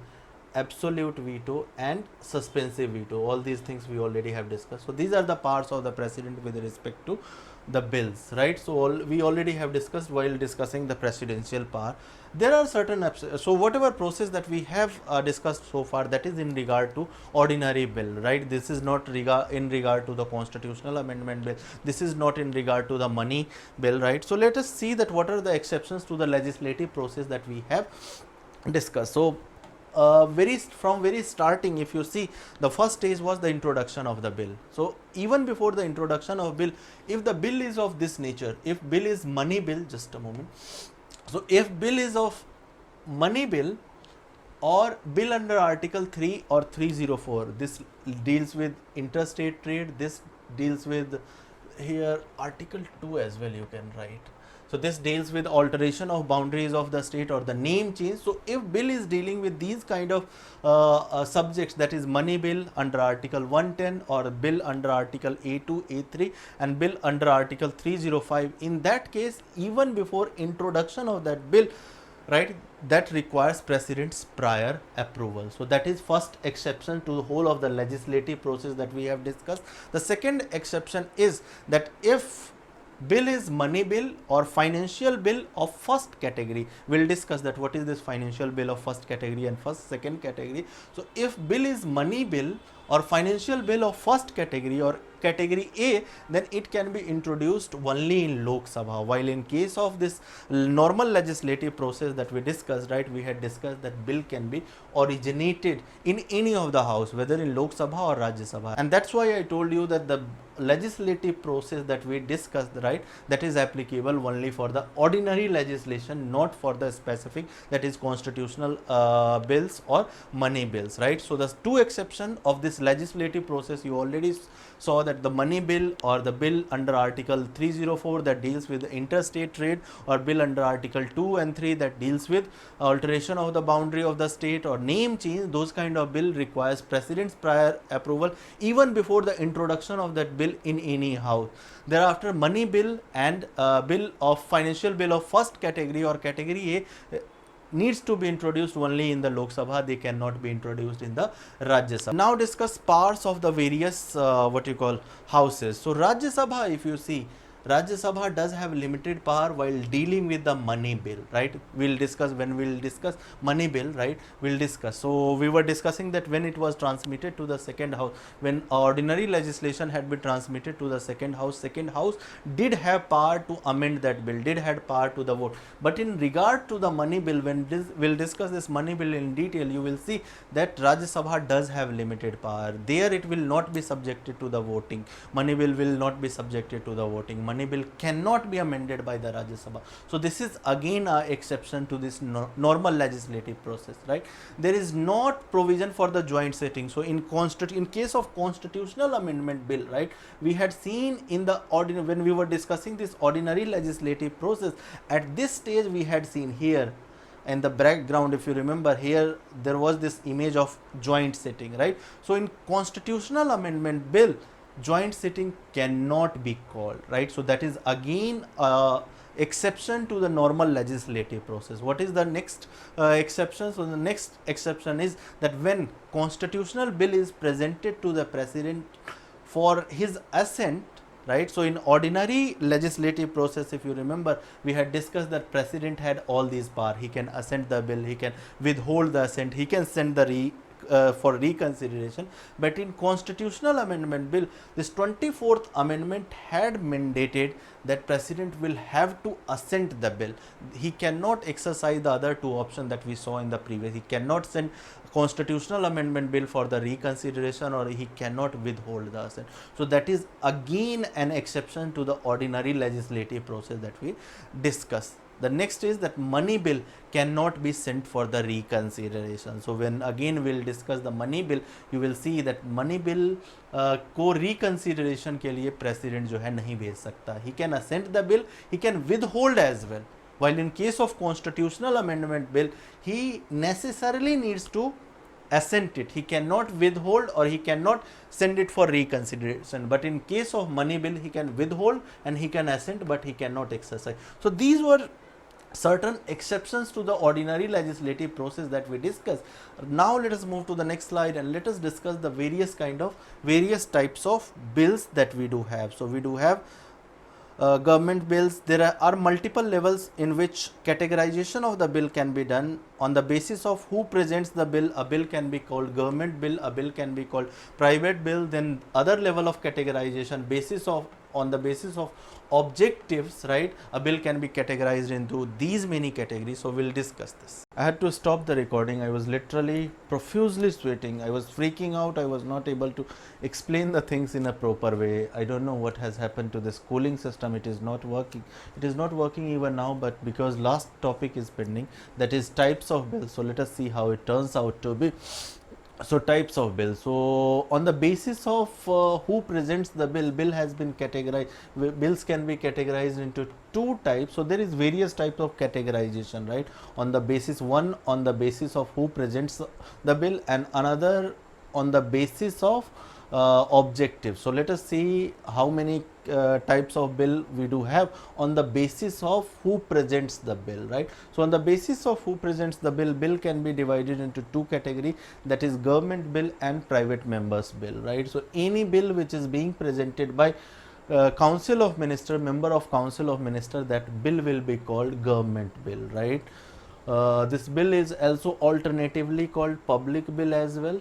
absolute veto and suspensive veto. All these things we already have discussed. So these are the powers of the president with respect to the bills, right? So we already have discussed while discussing the presidential power. There are certain so whatever process that we have discussed so far, that is in regard to ordinary bill, right? This is not in regard to the constitutional amendment bill, this is not in regard to the money bill, right? So let us see that what are the exceptions to the legislative process that we have discussed. So from very starting, if you see, the first stage was the introduction of the bill. So even before the introduction of bill, if the bill is of this nature, if bill is money bill, just a moment. So if bill is of money bill or bill under article 3 or 304, this deals with interstate trade, this deals with here article 2 as well, you can write. So this deals with alteration of boundaries of the state or the name change. So if bill is dealing with these kind of subjects, that is money bill under article 110 or bill under article A2, A3 and bill under article 305, in that case, even before introduction of that bill, right, that requires president's prior approval. So that is first exception to the whole of the legislative process that we have discussed. The second exception is that if bill is money bill or financial bill of first category, we'll discuss that what is this financial bill of first category and second category. So if bill is money bill or financial bill of first category or category A, then it can be introduced only in Lok Sabha, while in case of this normal legislative process that we discussed, right, we had discussed that bill can be originated in any of the house, whether in Lok Sabha or Rajya Sabha. And that's why I told you that the legislative process that we discussed, right, that is applicable only for the ordinary legislation, not for the specific, that is constitutional bills or money bills, right? So the two exception of this legislative process, you already saw that the money bill or the bill under article 304 that deals with interstate trade, or bill under article 2 and 3 that deals with alteration of the boundary of the state or name change, those kind of bill requires president's prior approval even before the introduction of that bill in any house. Thereafter, money bill and bill of financial bill of first category or category A needs to be introduced only in the Lok Sabha, they cannot be introduced in the Rajya Sabha. Now discuss powers of the various what you call houses. So Rajya Sabha, if you see, Rajya Sabha does have limited power while dealing with the money bill, right? We'll discuss when we'll discuss money bill, right? We'll discuss. So we were discussing that when it was transmitted to the second house, when ordinary legislation had been transmitted to the second house did have power to amend that bill, did had power to the vote. But in regard to the money bill, when we'll discuss this money bill in detail, you will see that Rajya Sabha does have limited power. There it will not be subjected to the voting. Money bill will not be subjected to the voting. Money bill cannot be amended by the Rajya Sabha. So this is again a exception to this normal legislative process, right? There is not provision for the joint sitting. So in case of constitutional amendment bill, right, we had seen in the when we were discussing this ordinary legislative process, at this stage we had seen here in the background, if you remember, here there was this image of joint sitting, right? So in constitutional amendment bill, joint sitting cannot be called, right? So that is again exception to the normal legislative process. What is the next exception? So the next exception is that when constitutional bill is presented to the president for his assent, right? So in ordinary legislative process, if you remember, we had discussed that president had all these power. He can assent the bill, he can withhold the assent, he can send the for reconsideration. But in constitutional amendment bill, this 24th amendment had mandated that president will have to assent the bill. He cannot exercise the other two options that we saw in the previous. He cannot send constitutional amendment bill for the reconsideration, or he cannot withhold the assent. So that is again an exception to the ordinary legislative process that we discussed. The next is that money bill cannot be sent for the reconsideration. So when again we'll discuss the money bill, you will see that money bill को reconsideration के लिए president जो है नहीं भेज सकता. He can assent the bill, he can withhold as well. While in case of constitutional amendment bill, he necessarily needs to assent it. He cannot withhold or he cannot send it for reconsideration. But in case of money bill, he can withhold and he can assent, but he cannot exercise. So these were certain exceptions to the ordinary legislative process that we discussed. Now let us move to the next slide and let us discuss the various types of bills that we do have. So we do have government bills. There are multiple levels in which categorization of the bill can be done. On the basis of who presents the bill, a bill can be called government bill, a bill can be called private bill. Then other level of categorization on the basis of objectives, right? A bill can be categorized into these many categories. So we'll discuss this. I had to stop the recording. I was literally profusely sweating. I was freaking out. I was not able to explain the things in a proper way. I don't know what has happened to this cooling system. It is not working. It is not working even now, but because last topic is pending, that is types of bills. So let us see how it turns out to be. So types of bills. So on the basis of who presents the bill has been categorized. Bills can be categorized into two types. So there is various types of categorization, right? On the basis, one on the basis of who presents the bill, and another on the basis of objective. So let us see how many types of bill we do have on the basis of who presents the bill, right? So on the basis of who presents the bill can be divided into two categories, that is government bill and private members bill, right? So any bill which is being presented by council of minister, member of council of minister, that bill will be called government bill, right? This bill is also alternatively called public bill as well,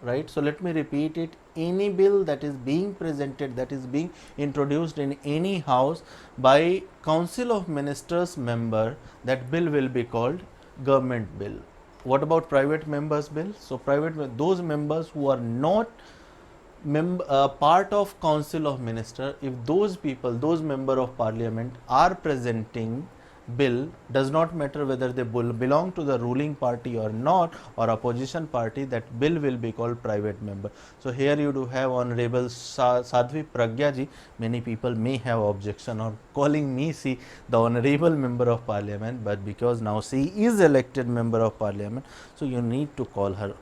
right? So let me repeat it. Any bill that is being presented, that is being introduced in any house by council of ministers member, that bill will be called government bill. What about private members bill? So those members who are not part of council of minister, if those people, those member of parliament are presenting bill, does not matter whether they belong to the ruling party or not, or opposition party, that bill will be called private member. So here you do have Honorable Sadhvi Pragya ji. Many people may have objection or calling me the honorable member of parliament, but because now she is elected member of parliament, so you need to call her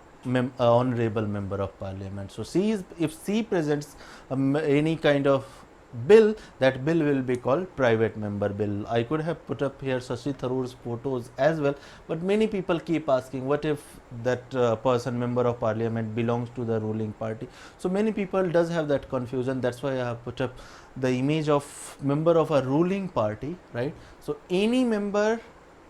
honorable member of parliament. So if she presents any kind of bill, that bill will be called private member bill. I could have put up here Shashi Tharoor's photos as well, but many people keep asking, what if that person, member of parliament, belongs to the ruling party? So many people does have that confusion. That's why I have put up the image of member of a ruling party, right? So any member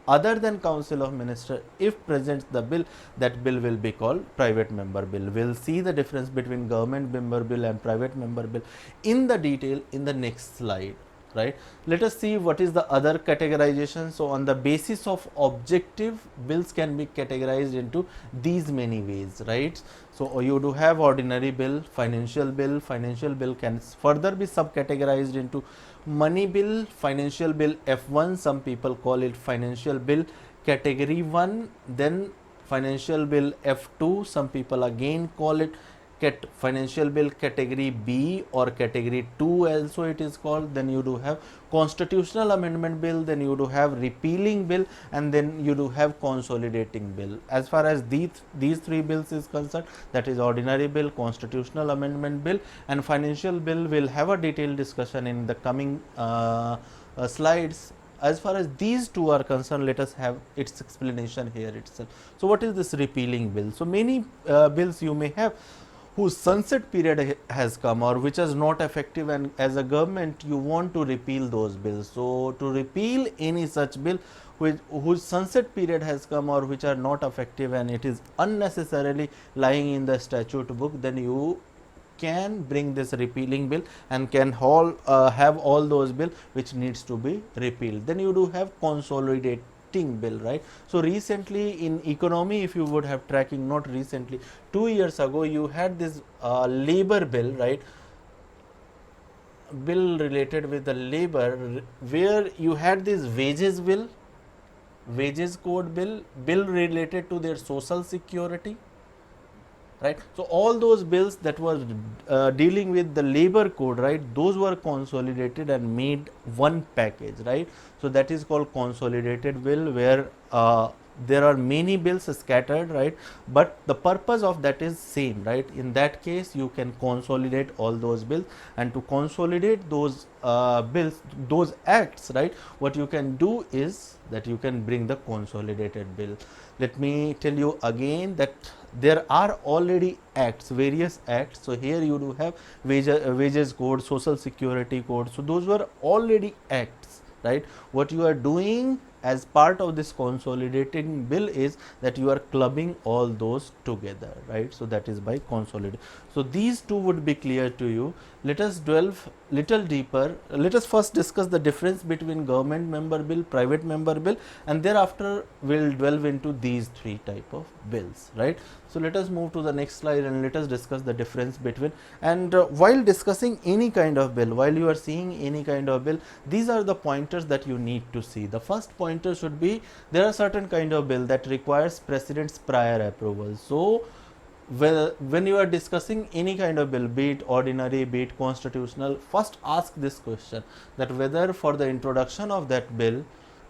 other than Council of Minister, if presents the bill, that bill will be called private member bill. We'll see the difference between government member bill and private member bill in the detail in the next slide, right? Let us see what is the other categorization. So on the basis of objective, bills can be categorized into these many ways, right? So you do have ordinary bill, financial bill. Financial bill can further be subcategorized into money bill, financial bill F1, some people call it financial bill category 1, then financial bill F2, some people again call it financial bill category B or category 2 also it is called. Then you do have constitutional amendment bill, then you do have repealing bill, and then you do have consolidating bill. As far as these three bills is concerned, that is ordinary bill, constitutional amendment bill, and financial bill. Will have a detailed discussion in the coming slides. As far as these two are concerned, let us have its explanation here itself. So what is this repealing bill? So many bills you may have whose sunset period has come or which is not effective, and as a government you want to repeal those bills. So to repeal any such bill whose sunset period has come or which are not effective and it is unnecessarily lying in the statute book, then you can bring this repealing bill and can have all those bill which needs to be repealed. Then you do have consolidating bill, right? So recently in economy, if you would have tracking, not recently, 2 years ago you had this labor bill, right? Bill related with the labor, where you had this wages bill, wages code bill, bill related to their social security, right? So all those bills that were dealing with the labor code, right, those were consolidated and made one package, right? So that is called consolidated bill, where there are many bills scattered, right, but the purpose of that is same, right? In that case you can consolidate all those bills, and to consolidate those bills, those acts, right, what you can do is that you can bring the consolidated bill. Let me tell you again that there are already acts, various acts. So here you do have wages code, social security code. So those were already acts, right? What you are doing as part of this consolidating bill is that you are clubbing all those together, right? So that is by consolidate. So these two would be clear to you. Let us delve little deeper. Let us first discuss the difference between government member bill, private member bill, and thereafter we'll delve into these three type of bills, right? So let us move to the next slide and let us discuss the difference between, and while discussing any kind of bill, while you are seeing any kind of bill, these are the pointers that you need to see. The first pointer should be, there are certain kind of bill that requires president's prior approval. So when you are discussing any kind of bill, be it ordinary, be it constitutional, first ask this question, that whether for the introduction of that bill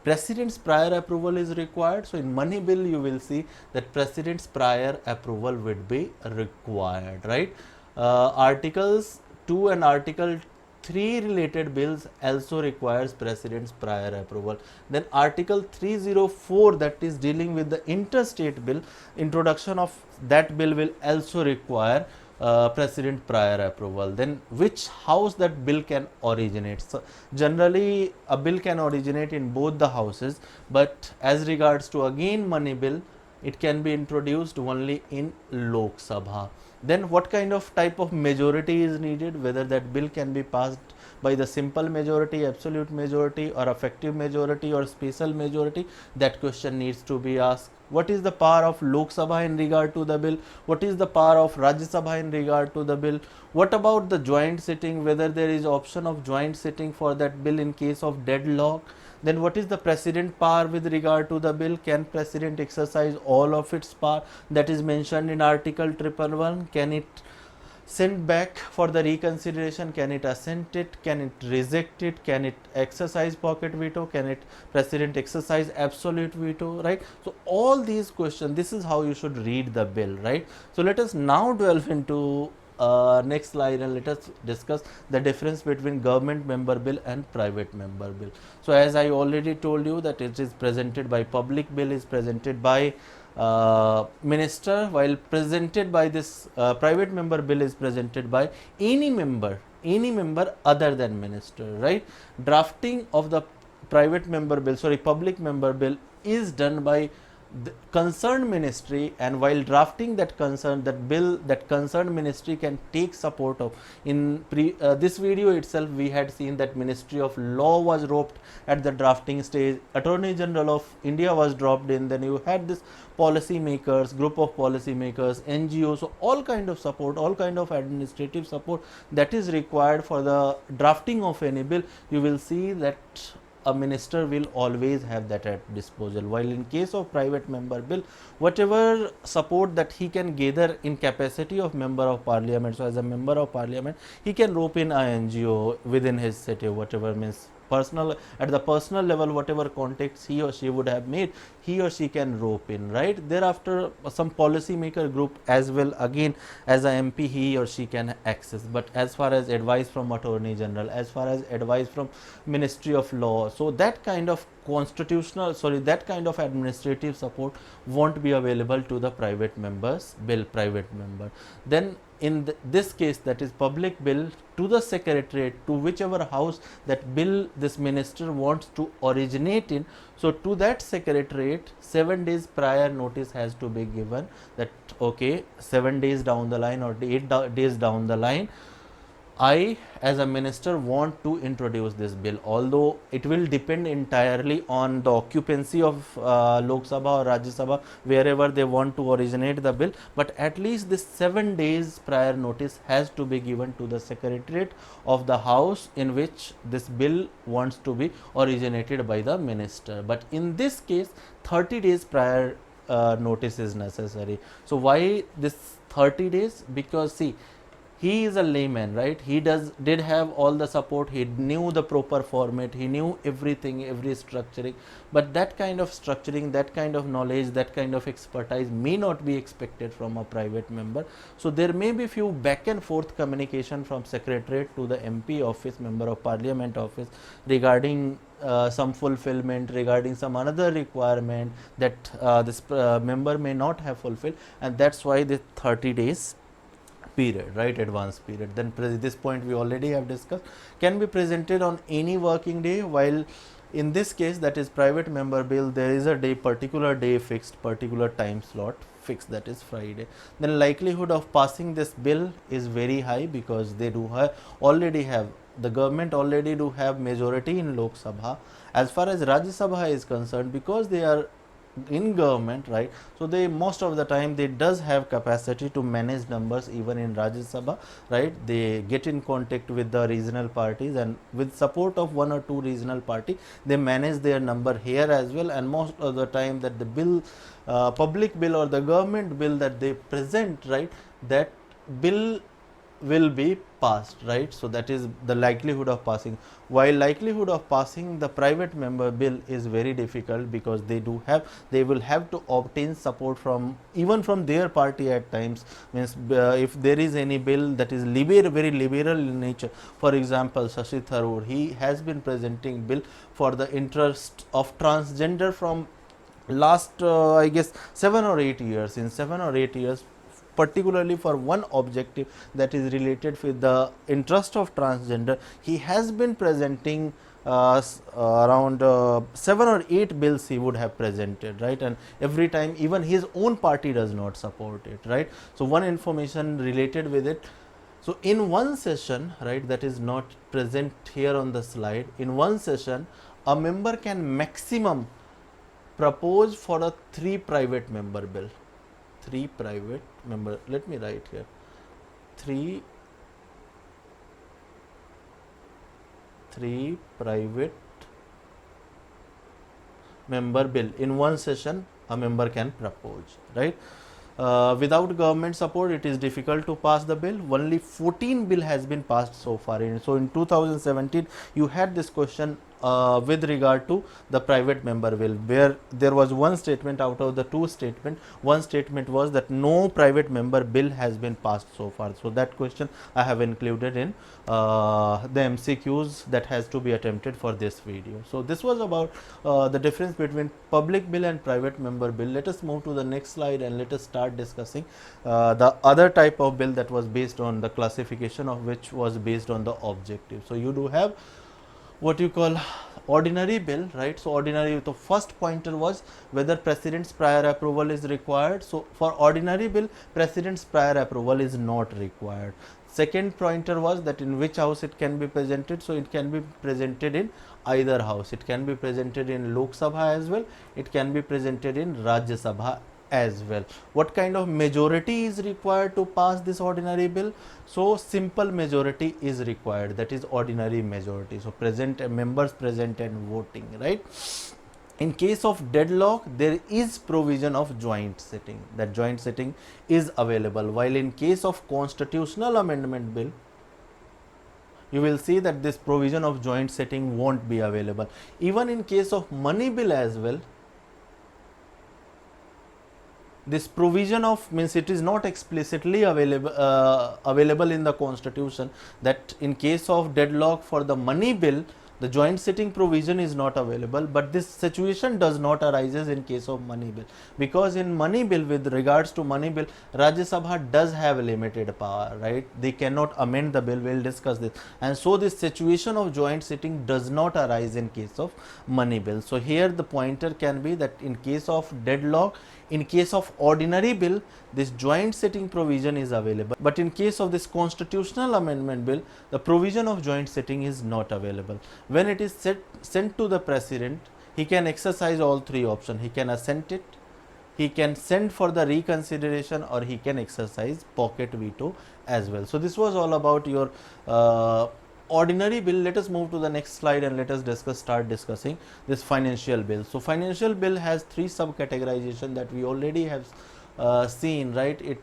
president's prior approval is required. So in money bill you will see that president's prior approval would be required, right? Articles 2 and article 3 related bills also requires president's prior approval. Then article 304, that is dealing with the interstate bill, introduction of that bill will also require president prior approval. Then which house that bill can originate. So generally a bill can originate in both the houses, but as regards to again money bill, it can be introduced only in Lok Sabha. Then what kind of type of majority is needed, whether that bill can be passed by the simple majority, absolute majority, or effective majority, or special majority, that question needs to be asked. What is the power of Lok Sabha in regard to the bill? What is the power of Rajya Sabha in regard to the bill? What about the joint sitting, whether there is option of joint sitting for that bill in case of deadlock? Then what is the president power with regard to the bill? Can president exercise all of its power that is mentioned in article 111? Can it send back for the reconsideration? Can it assent it? Can it reject it? Can it exercise pocket veto? Can it president exercise absolute veto, right? So all these questions, this is how you should read the bill, right? So let us now delve into next slide and let us discuss the difference between government member bill and private member bill. So as I already told you that it is presented by public bill is presented by minister, while presented by this private member bill is presented by any member other than minister, right? Drafting of the private member bill, sorry, public member bill is done by the concerned ministry, and while drafting that bill, that concerned ministry can take support of. In this video itself we had seen that Ministry of Law was roped at the drafting stage, Attorney General of India was dropped in, then you had this policy makers, group of policy makers, NGOs, so all kind of support, all kind of administrative support that is required for the drafting of any bill. You will see that a minister will always have that at disposal, while in case of private member bill, whatever support that he can gather in capacity of member of parliament, so as a member of parliament he can rope in a NGO within his city, whatever means personal, at the personal level, whatever contacts he or she would have made, he or she can rope in, right? Thereafter some policy maker group as well, again as a MP he or she can access. But as far as advice from Attorney General, as far as advice from Ministry of Law, so that kind of constitutional, sorry, that kind of administrative support won't be available to the private members bill, private member. Then in this case, that is public bill, to the secretariat, to whichever house that bill this minister wants to originate in, so to that secretariat 7 days prior notice has to be given, that okay, 7 days down the line or 8 days down the line, I as a minister want to introduce this bill, although it will depend entirely on the occupancy of Lok Sabha or Rajya Sabha, wherever they want to originate the bill, but at least this 7 days prior notice has to be given to the secretariat of the house in which this bill wants to be originated by the minister. But in this case 30 days prior notice is necessary. So why this 30 days? Because see, he is a layman, right? He did have all the support, he knew the proper format, he knew everything, every structuring, but that kind of structuring, that kind of knowledge, that kind of expertise may not be expected from a private member. So there may be few back and forth communication from secretariat to the MP office, member of parliament office, regarding some fulfillment, regarding some another requirement that this member may not have fulfilled, and that's why the 30 days period, right, advance period. Then this point we already have discussed, can be presented on any working day, while in this case, that is private member bill, there is a day, particular day fixed, particular time slot fixed, that is Friday. Then likelihood of passing this bill is very high, because they do already have, the government already do have majority in Lok Sabha. As far as Rajya Sabha is concerned, because they are in government, right, so they most of the time they does have capacity to manage numbers even in Rajya Sabha, right? They get in contact with the regional parties, and with support of 1 or 2 regional party they manage their number here as well. And most of the time that the bill, public bill or the government bill that they present, right, that bill will be passed, right? So that is the likelihood of passing. While likelihood of passing the private member bill is very difficult, because they will have to obtain support from, even from their party at times. Means if there is any bill that is very liberal in nature, for example Shashi Tharoor, he has been presenting bill for the interest of transgender from last I guess 7 or 8 years. In 7 or 8 years, particularly for one objective that is related with the interest of transgender, he has been presenting around 7 or 8 bills he would have presented, right? And every time even his own party does not support it, right? So one information related with it. So in one session, right, that is not present here on the slide, in one session a member can maximum propose for a 3 private member bill. 3 private member, let me write here, 3 private member bill in one session a member can propose, right? Without government support it is difficult to pass the bill. Only 14 bill has been passed so far. So in 2017 you had this question, with regard to the private member bill, where there was one statement out of the two statement. One statement was that no private member bill has been passed so far. So that question I have included in the MCQs that has to be attempted for this video. So this was about the difference between public bill and private member bill. Let us move to the next slide and let us start discussing the other type of bill that was based on the classification of which was based on the objective. So you do have what you call ordinary bill, right? So ordinary, the first pointer was whether president's prior approval is required. So for ordinary bill, president's prior approval is not required. Second pointer was that in which house it can be presented. So it can be presented in either house. It can be presented in Lok Sabha as well. It can be presented in Rajya Sabha as well. What kind of majority is required to pass this ordinary bill? So simple majority is required, that is ordinary majority. So present members present and voting, right? In case of deadlock, there is provision of joint sitting. That joint sitting is available. While in case of constitutional amendment bill, you will see that this provision of joint sitting won't be available. Even in case of money bill as well, this provision of, means it is not explicitly available in the constitution, that in case of deadlock for the money bill, the joint sitting provision is not available. But this situation does not arises in case of money bill, because in money bill, with regards to money bill, Rajya Sabha does have limited power, right? They cannot amend the bill. We will discuss this. And so this situation of joint sitting does not arise in case of money bill. So here the pointer can be that in case of deadlock, in case of ordinary bill, this joint sitting provision is available, but in case of this constitutional amendment bill, the provision of joint sitting is not available. When it is sent to the president, he can exercise all three options. He can assent it, he can send for the reconsideration, or he can exercise pocket veto as well. So this was all about your ordinary bill. Let us move to the next slide and let us start discussing this financial bill. So financial bill has three subcategorization that we already have seen, right?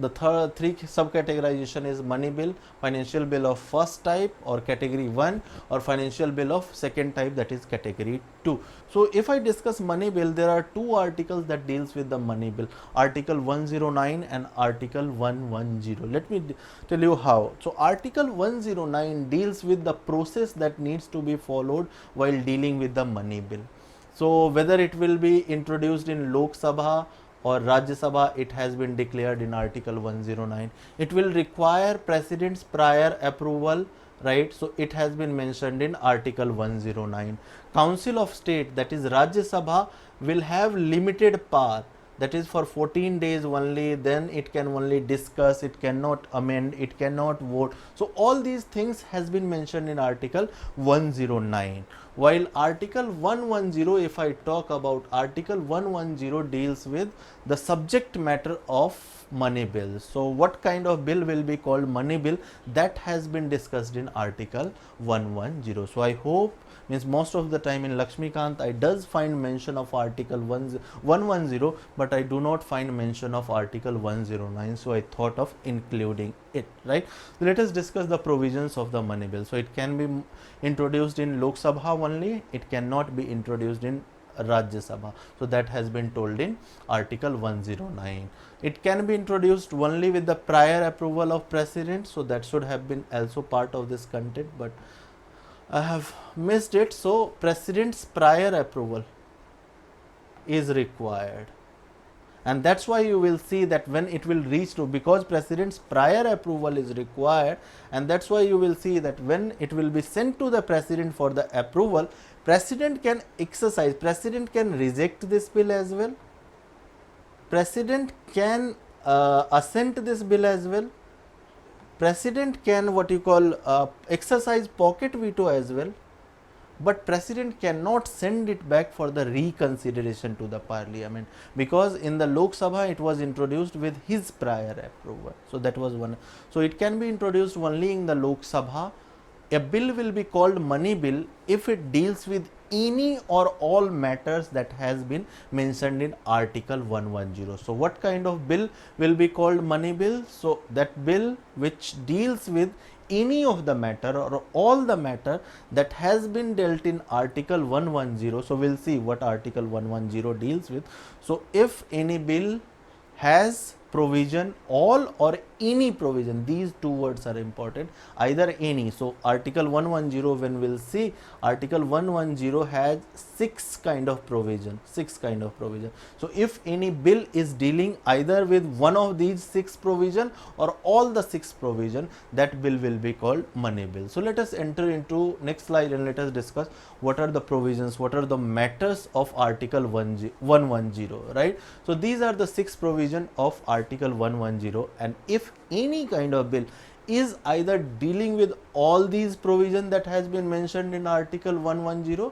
The third three subcategorization is money bill, financial bill of first type or category 1, or financial bill of second type, that is category 2. So if I discuss money bill, there are two articles that deals with the money bill, article 109 and article 110. Let me tell you how. So article 109 deals with the process that needs to be followed while dealing with the money bill. So whether it will be introduced in Lok Sabha or Rajya Sabha, it has been declared in article 109. It will require president's prior approval, right? So it has been mentioned in article 109. Council of State, that is Rajya Sabha, will have limited power, that is for 14 days only. Then it can only discuss, it cannot amend, it cannot vote. So all these things has been mentioned in article 109. While article 110, if I talk about article 110, deals with the subject matter of money bill. So what kind of bill will be called money bill, that has been discussed in article 110. So I hope, means most of the time in Lakshmikant I does find mention of article 110, but I do not find mention of article 109. So I thought of including it, right? So let us discuss the provisions of the money bill. So it can be introduced in Lok Sabha only, it cannot be introduced in Rajya Sabha. So that has been told in article 109. It can be introduced only with the prior approval of president. So that should have been also part of this content, but I have missed it. So president's prior approval is required, and that's why you will see that when it will reach to, because president's prior approval is required, and that's why you will see that when it will be sent to the president for the approval, president can exercise, president can reject this bill as well, president can assent this bill as well, president can what you call exercise pocket veto as well, but president cannot send it back for the reconsideration to the parliament, because in the Lok Sabha it was introduced with his prior approval. So that was one. So it can be introduced only in the Lok Sabha. A bill will be called money bill if it deals with any or all matters that has been mentioned in article 110. So what kind of bill will be called money bill? So that bill which deals with any of the matter or all the matter that has been dealt in Article 110. So we'll see what Article 110 deals with. So if any bill has provision, all or any provision, these two words are important, either any. So Article 110, when we'll see, Article 110 has six kind of provision. So if any bill is dealing either with one of these six provision or all the six provision, that bill will be called money bill. So let us enter into next slide and let us discuss what are the provisions, what are the matters of Article 110, right? So these are the six provision of Article 110, and if any kind of bill is either dealing with all these provision that has been mentioned in Article 110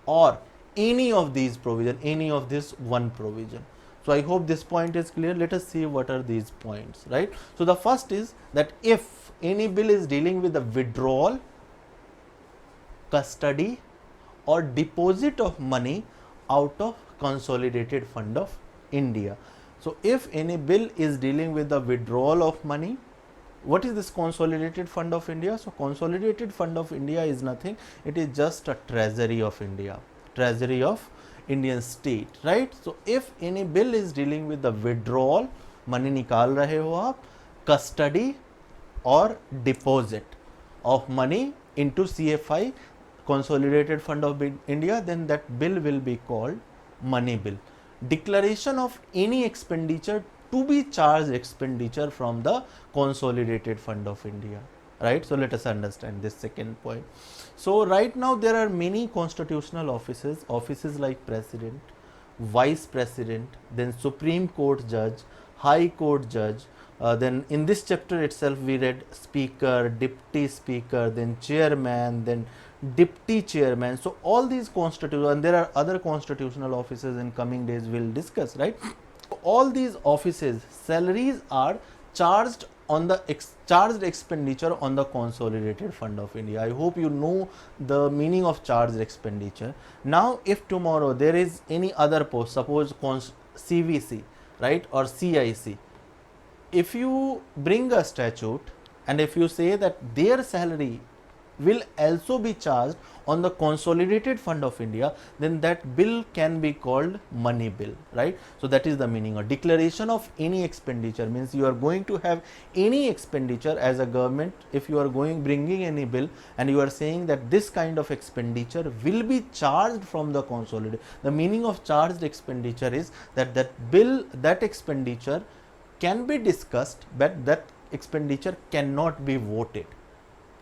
or any of these provision, any of this one provision. So I hope this point is clear. Let us see what are these points, right? So the first is that if any bill is dealing with the withdrawal, custody or deposit of money out of Consolidated Fund of India. So if any bill is dealing with the withdrawal of money, what is this Consolidated Fund of India? So Consolidated Fund of India is nothing, it is just a treasury of India, treasury of Indian state, right? So if any bill is dealing with the withdrawal, money निकाल रहे हो आप, custody or deposit of money into CFI, Consolidated Fund of India, then that bill will be called money bill. Declaration of any expenditure to be charged expenditure from the Consolidated Fund of India, right? So let us understand this second point. So right now there are many constitutional offices like President, Vice President, then Supreme Court Judge, High Court Judge, then in this chapter itself we read Speaker, Deputy Speaker, then Chairman, then Deputy Chairman. So all these constitutional, and there are other constitutional offices in coming days we'll discuss, right? All these offices salaries are charged on the charged expenditure on the Consolidated Fund of India. I hope you know the meaning of charged expenditure. Now if tomorrow there is any other post, suppose CVC, right, or CIC, if you bring a statute and if you say that their salary will also be charged on the Consolidated Fund of India, then that bill can be called money bill, right? So that is the meaning. A declaration of any expenditure means you are going to have any expenditure as a government. If you are bringing any bill and you are saying that this kind of expenditure will be charged from the Consolidated, the meaning of charged expenditure is that that expenditure can be discussed, but that expenditure cannot be voted,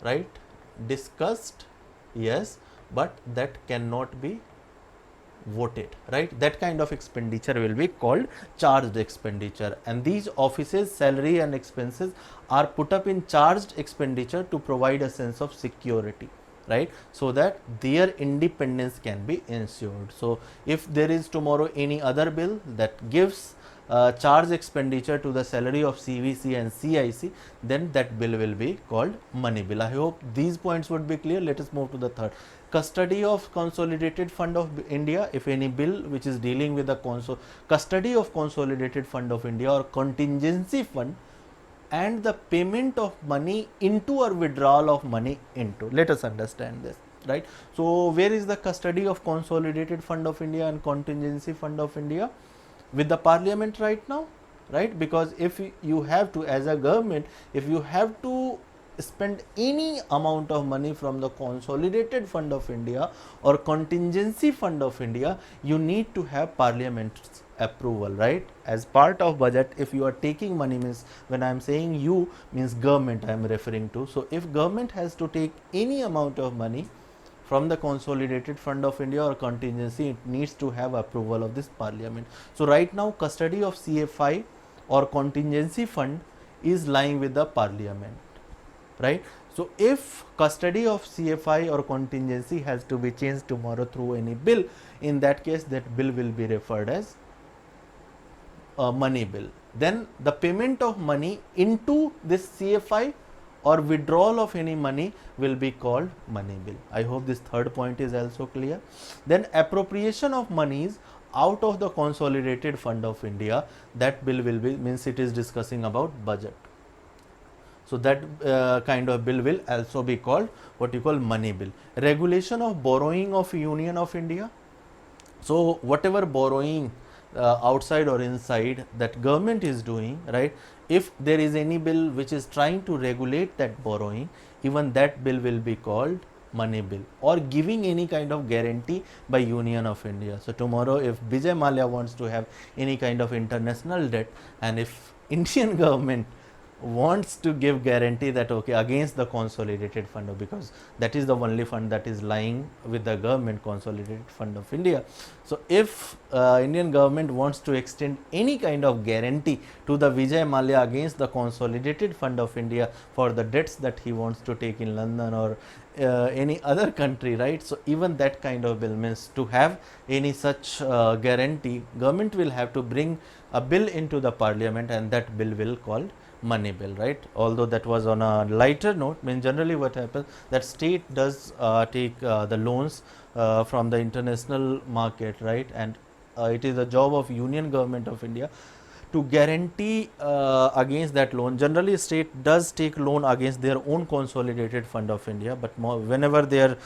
right? Discussed, yes, but that cannot be voted, right? That kind of expenditure will be called charged expenditure, and these offices salary and expenses are put up in charged expenditure to provide a sense of security, right? So that their independence can be ensured. So if there is tomorrow any other bill that gives charge expenditure to the salary of CVC and CIC, then that bill will be called money bill. I hope these points would be clear. Let us move to the third. Custody of Consolidated Fund of India. If any bill which is dealing with the custody of Consolidated Fund of India or contingency fund and the payment of money into or withdrawal of money into. Let us understand this, right? So where is the custody of Consolidated Fund of India and contingency fund of India? With the Parliament right now, right? Because if you have to, as a government, if you have to spend any amount of money from the Consolidated Fund of India or Contingency Fund of India, you need to have Parliament's approval, right? As part of budget, if you are taking money, means when I am saying you, means government I am referring to. So if government has to take any amount of money from the Consolidated Fund of India or contingency, it needs to have approval of this Parliament. So right now custody of CFI or contingency fund is lying with the Parliament, right? So if custody of CFI or contingency has to be changed tomorrow through any bill, in that case that bill will be referred as a money bill. Then the payment of money into this CFI or withdrawal of any money will be called money bill. I hope this third point is also clear. Then appropriation of monies out of the Consolidated Fund of India, that bill will be, means it is discussing about budget. So that kind of bill will also be called what you call money bill. Regulation of borrowing of Union of India. So whatever borrowing outside or inside that government is doing, right, if there is any bill which is trying to regulate that borrowing, even that bill will be called money bill, or giving any kind of guarantee by Union of India. So tomorrow if Vijay Mallya wants to have any kind of international debt, and if Indian government wants to give guarantee that okay, against the consolidated fund, because that is the only fund that is lying with the government, consolidated fund of India. So if Indian government wants to extend any kind of guarantee to the Vijay Mallya against the consolidated fund of India for the debts that he wants to take in London or any other country, right, so even that kind of bill, means to have any such guarantee, government will have to bring a bill into the parliament, and that bill will called money bill, right. Although that was on a lighter note, mean generally what happens, that state does take the loans from the international market, right, and it is the job of Union Government of India to guarantee against that loan. Generally state does take loan against their own consolidated fund of India, but whenever their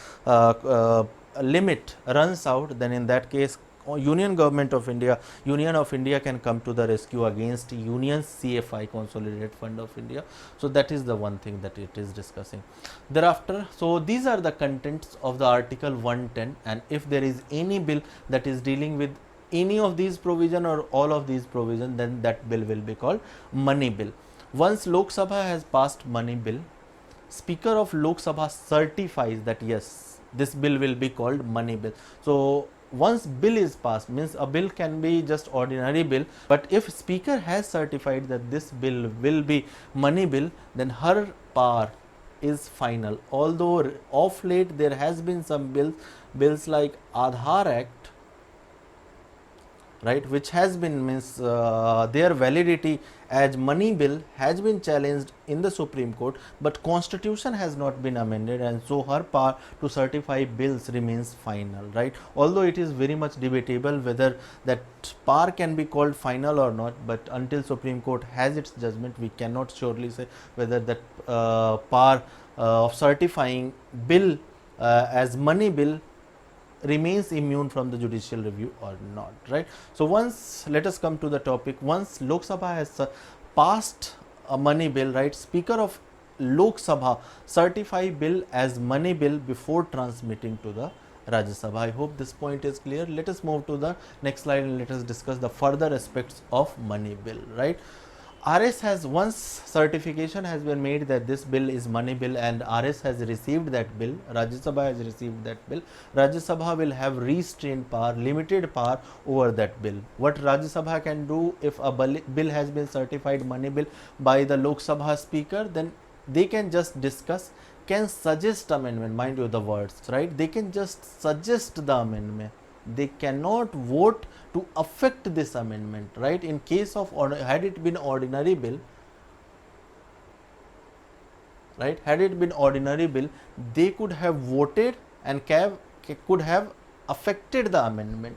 limit runs out, then in that case Union Government of India, Union of India can come to the rescue against Union CFI, Consolidated Fund of India. So that is the one thing that it is discussing. Thereafter, so these are the contents of the Article 110, and if there is any bill that is dealing with any of these provision or all of these provision, then that bill will be called money bill. Once Lok Sabha has passed money bill, Speaker of Lok Sabha certifies that yes, this bill will be called money bill. So once bill is passed, means a bill can be just ordinary bill, but if speaker has certified that this bill will be money bill, then her power is final. Although of late there has been some bills like Aadhaar Act, right, which has been, means their validity as money bill has been challenged in the Supreme Court, but constitution has not been amended, and so her power to certify bills remains final, right. Although it is very much debatable whether that power can be called final or not, but until Supreme Court has its judgment, we cannot surely say whether that power of certifying bill as money bill remains immune from the judicial review or not, right. So once, let us come to the topic, once Lok Sabha has passed a money bill, right, Speaker of Lok Sabha certify bill as money bill before transmitting to the Rajya Sabha. I hope this point is clear. Let us move to the next slide and let us discuss the further aspects of money bill, right. RS has, once certification has been made that this bill is money bill and RS has received that bill, Rajya Sabha has received that bill, Rajya Sabha will have restrained power, limited power over that bill. What Rajya Sabha can do if a bill has been certified money bill by the Lok Sabha speaker, then they can just discuss, can suggest amendment, mind you the words, right, they can just suggest the amendment. They cannot vote to affect this amendment, right. In case of, had it been ordinary bill, right, had it been ordinary bill, they could have voted and could have affected the amendment,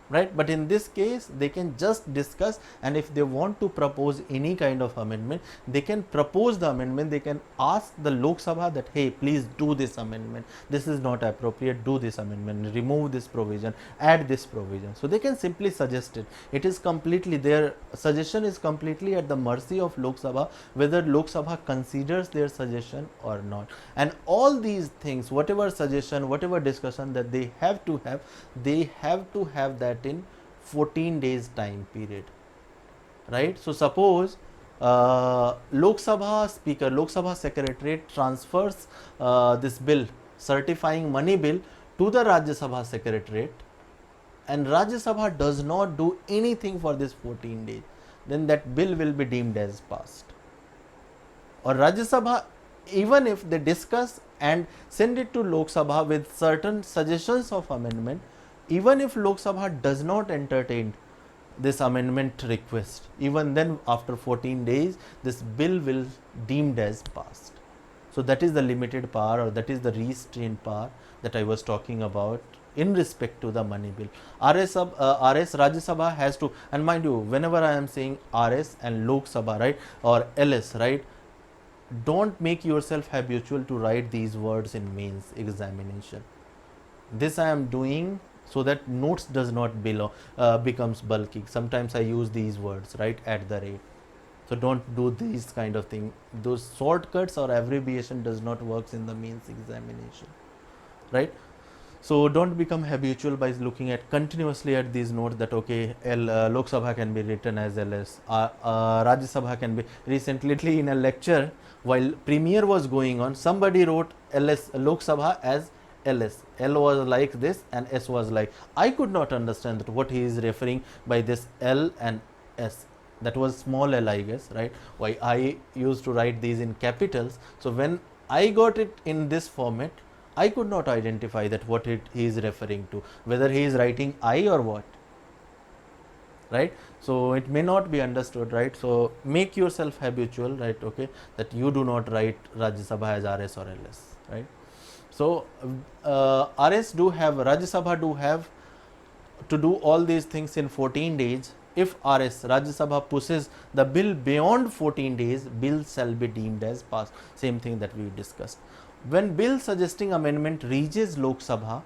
right. But in this case they can just discuss, and if they want to propose any kind of amendment, they can propose the amendment. They can ask the Lok Sabha that hey, please do this amendment, this is not appropriate, do this amendment, remove this provision, add this provision. So they can simply suggest it. It is completely, their suggestion is completely at the mercy of Lok Sabha, whether Lok Sabha considers their suggestion or not. And all these things, whatever suggestion, whatever discussion that they have to have that in 14 days time period, right. So suppose Lok Sabha speaker, Lok Sabha secretariat transfers this bill certifying money bill to the Rajya Sabha secretariat, and Rajya Sabha does not do anything for this 14 days, then that bill will be deemed as passed. Or Rajya Sabha, even if they discuss and send it to Lok Sabha with certain suggestions of amendment, even if Lok Sabha does not entertain this amendment request, even then after 14 days this bill will deemed as passed. So that is the limited power, or that is the restrained power that I was talking about in respect to the money bill. RS Rajya Sabha has to, and mind you, whenever I am saying RS and Lok Sabha, right, or LS, right, don't make yourself habitual to write these words in mains examination. This I am doing so that notes does not becomes bulky. Sometimes I use these words, right, at the rate. So don't do these kind of thing. Those shortcuts or abbreviation does not works in the mains examination, right? So don't become habitual by looking at continuously at these notes that okay, Lok Sabha can be written as LS, Rajya Sabha can be. Recently in a lecture while premiere was going on, somebody wrote LS Lok Sabha as LS. L was like this and S was like. I could not understand that what he is referring by this L and S. That was small l, I guess, right? Why I used to write these in capitals. So when I got it in this format, I could not identify that what he is referring to, whether he is writing I or what, right? So it may not be understood, right? So make yourself habitual, right? Okay, that you do not write Rajya Sabha as RS or LS, right? So RS do have, Rajya Sabha do have to do all these things in 14 days. If RS, Rajya Sabha, pushes the bill beyond 14 days, bill shall be deemed as passed. Same thing that we discussed. When bill suggesting amendment reaches Lok Sabha,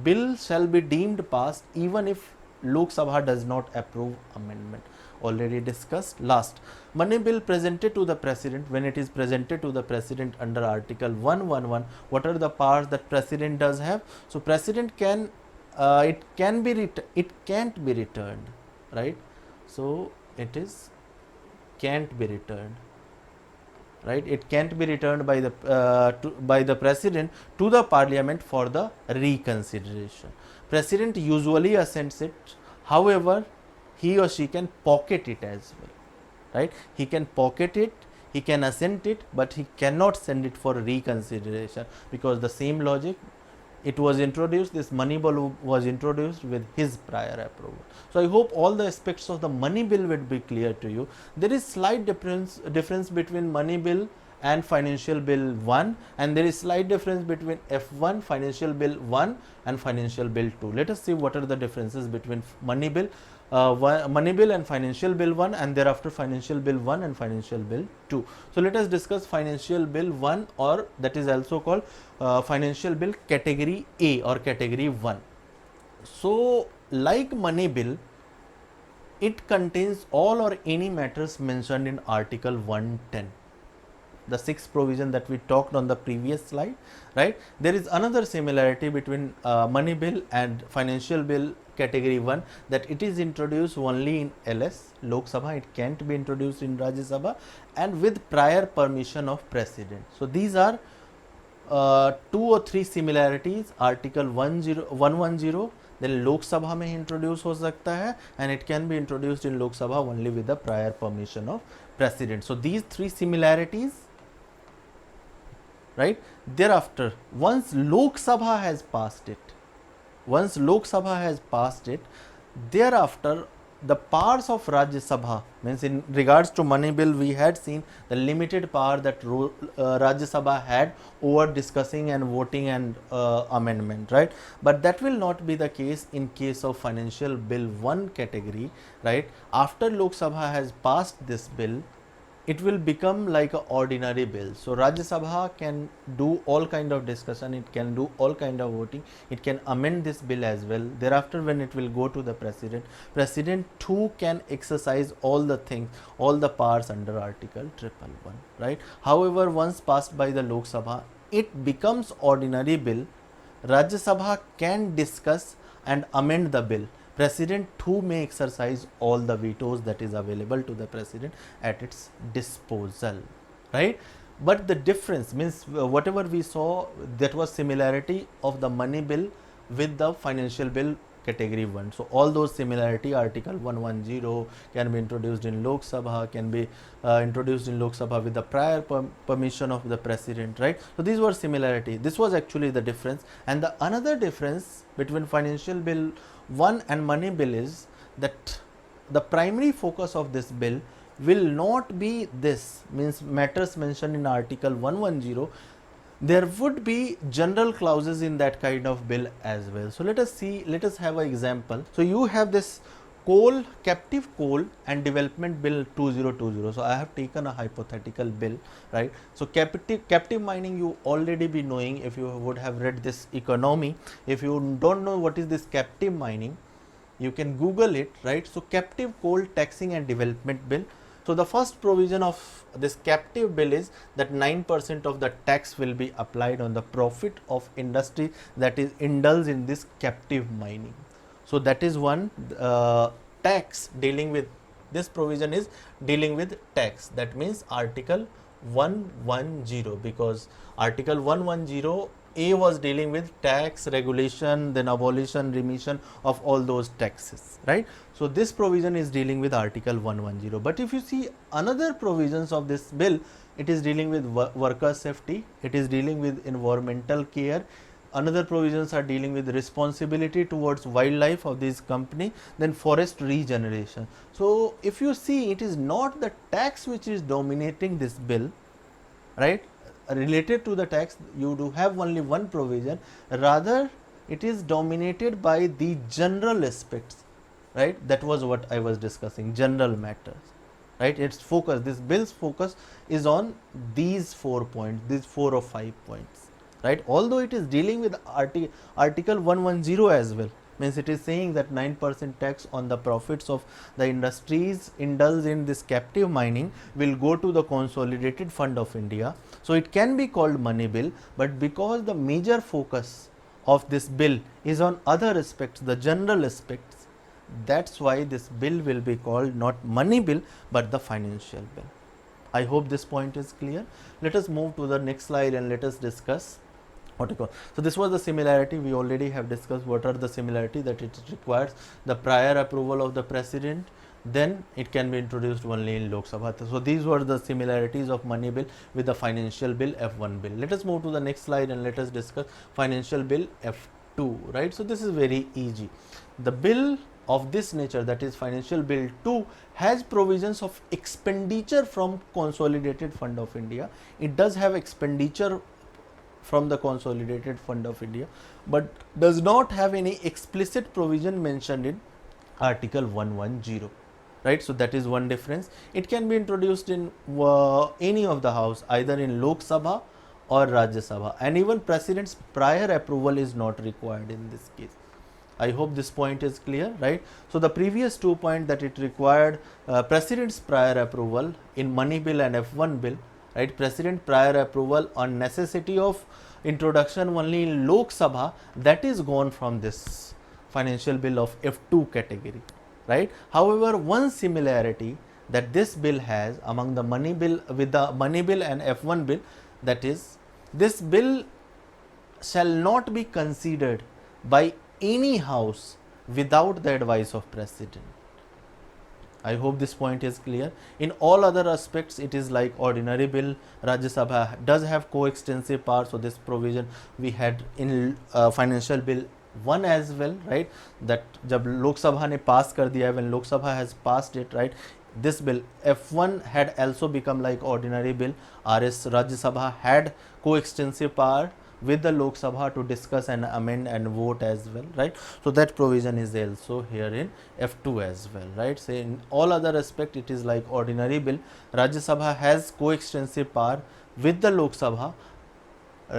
bill shall be deemed passed even if Lok Sabha does not approve amendment. Already discussed. Last, money bill presented to the president. When it is presented to the president under article 111, what are the powers that president does have? So president can, it can't be returned, right? So it is can't be returned, right? It can't be returned by the president to the parliament for the reconsideration. President usually assents it. However, he or she can pocket it as well, right? He can pocket it, he can assent it, but he cannot send it for reconsideration, because the same logic, it was introduced, this money bill was introduced with his prior approval. So I hope all the aspects of the money bill would be clear to you. There is slight difference between money bill and financial bill 1, and there is slight difference between F1, financial bill 1 and financial bill 2. Let us see what are the differences between money bill and financial bill 1, and thereafter financial bill 1 and financial bill 2. So let us discuss financial bill 1, or that is also called financial bill category A or category 1. So like money bill, it contains all or any matters mentioned in article 110, the sixth provision that we talked on the previous slide, right? There is another similarity between money bill and financial bill category 1, that it is introduced only in LS, Lok Sabha. It can't be introduced in Rajya Sabha, and with prior permission of president. So these are 2 or 3 similarities. Article 110 then Lok Sabha में introduce हो सकता है, and it can be introduced in Lok Sabha only with the prior permission of president. So these 3 similarities, right? Thereafter, once Lok Sabha has passed it, thereafter the powers of Rajya Sabha, means in regards to money bill, we had seen the limited power that Rajya Sabha had over discussing and voting and amendment, right? But that will not be the case in case of financial bill 1 category, right? After Lok Sabha has passed this bill, it will become like an ordinary bill. So Rajya Sabha can do all kind of discussion, it can do all kind of voting, it can amend this bill as well. Thereafter, when it will go to the president, president too can exercise all the things, all the powers under article 111, right? However, once passed by the Lok Sabha, it becomes ordinary bill. Rajya Sabha can discuss and amend the bill. President too may exercise all the vetoes that is available to the president at its disposal, right? But the difference means whatever we saw, that was similarity of the money bill with the financial bill category 1. So all those similarity, article 110 can be introduced in Lok Sabha, can be introduced in Lok Sabha with the prior permission of the president, right? So these were similarity. This was actually the difference. And the another difference between financial bill 1 and money bill is that the primary focus of this bill will not be this, means matters mentioned in article 110. There would be general clauses in that kind of bill as well. So let us see, let us have an example. So you have this coal, Captive Coal and Development Bill 2020. So I have taken a hypothetical bill, right? So captive mining, you already be knowing if you would have read this economy. If you don't know what is this captive mining, you can Google it, right? So Captive Coal Taxing and Development Bill. So the first provision of this captive bill is that 9% of the tax will be applied on the profit of industry that is indulged in this captive mining. So that is one tax dealing with, this provision is dealing with tax. That means Article 110, because Article 110 A was dealing with tax, regulation, then abolition, remission of all those taxes, right? So this provision is dealing with Article 110. But if you see another provisions of this bill, it is dealing with worker safety, it is dealing with environmental care. Another provisions are dealing with responsibility towards wildlife of this company, then forest regeneration. So if you see, it is not the tax which is dominating this bill, right? Related to the tax, you do have only one provision, rather it is dominated by the general aspects, right? That was what I was discussing, general matters, right? Its focus, this bill's focus is on these 4 points, these 4 or 5 points, right? Although it is dealing with Article 110 as well, means it is saying that 9% tax on the profits of the industries indulged in this captive mining will go to the consolidated fund of India. So it can be called money bill, but because the major focus of this bill is on other aspects, the general aspects, that's why this bill will be called not money bill but the financial bill. I hope this point is clear. Let us move to the next slide and let us discuss what you call. So this was the similarity. We already have discussed what are the similarity, that it requires the prior approval of the president, then it can be introduced only in Lok Sabha. So these were the similarities of money bill with the financial bill F1 bill. Let us move to the next slide and let us discuss financial bill F2, right? So this is very easy. The bill of this nature, that is financial bill 2, has provisions of expenditure from consolidated fund of India. It does have expenditure from the consolidated fund of India, but does not have any explicit provision mentioned in Article 110, right? So that is one difference. It can be introduced in any of the house, either in Lok Sabha or Rajya Sabha, and even president's prior approval is not required in this case. I hope this point is clear, right? So the previous 2 points, that it required president's prior approval in money bill and F1 bill, right? President prior approval on necessity of introduction only in Lok Sabha, that is gone from this financial bill of F2 category, right? However, one similarity that this bill has among the money bill with the money bill and F1 bill, that is, this bill shall not be considered by any house without the advice of president. I hope this point is clear. In all other aspects, it is like ordinary bill. Rajya Sabha does have coextensive power, so this provision we had in financial bill 1 as well, right? That jab Lok Sabha ne pass kar diya, when Lok Sabha has passed it, right? This bill F1 had also become like ordinary bill. RS Rajya Sabha had coextensive power with the Lok Sabha to discuss and amend and vote as well, right? So that provision is also here in F2 as well, right? So in all other aspect, it is like ordinary bill. Rajya Sabha has coextensive power with the Lok Sabha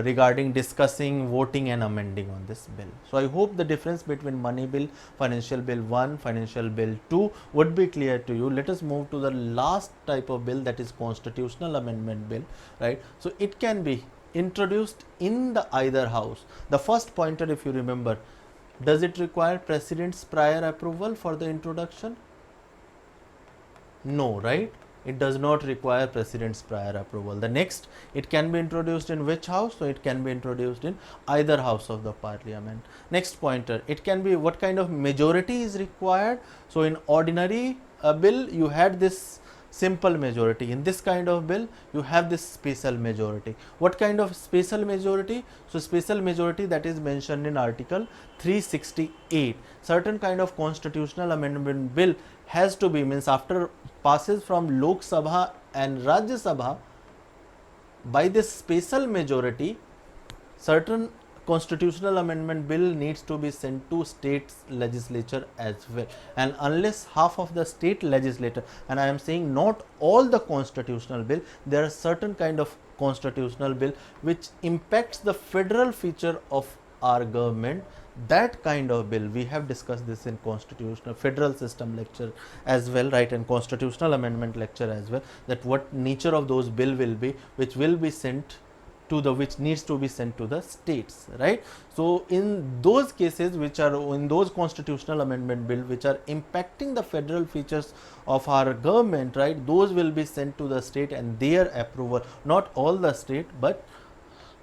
regarding discussing, voting and amending on this bill. So I hope the difference between money bill, financial bill 1, financial bill 2 would be clear to you. Let us move to the last type of bill, that is constitutional amendment bill, right? So it can be introduced in the either house. The first pointer, if you remember, does it require president's prior approval for the introduction? No, right? It does not require president's prior approval. The next, it can be introduced in which house? So it can be introduced in either house of the parliament. Next pointer, it can be what kind of majority is required. So in ordinary bill, you had this simple majority. In this kind of bill, you have this special majority. What kind of special majority? So special majority, that is mentioned in Article 368. Certain kind of constitutional amendment bill has to be, means after passes from Lok Sabha and Rajya Sabha, by this special majority, certain constitutional amendment bill needs to be sent to state's legislature as well, and unless half of the state legislature, and I am saying not all the constitutional bill, there are certain kind of constitutional bill which impacts the federal feature of our government, that kind of bill, we have discussed this in constitutional federal system lecture as well, right, and constitutional amendment lecture as well, that what nature of those bill will be, which will be sent to the, which needs to be sent to the states, right. So in those cases which are in those constitutional amendment bill which are impacting the federal features of our government, right, those will be sent to the state and their approval, not all the state but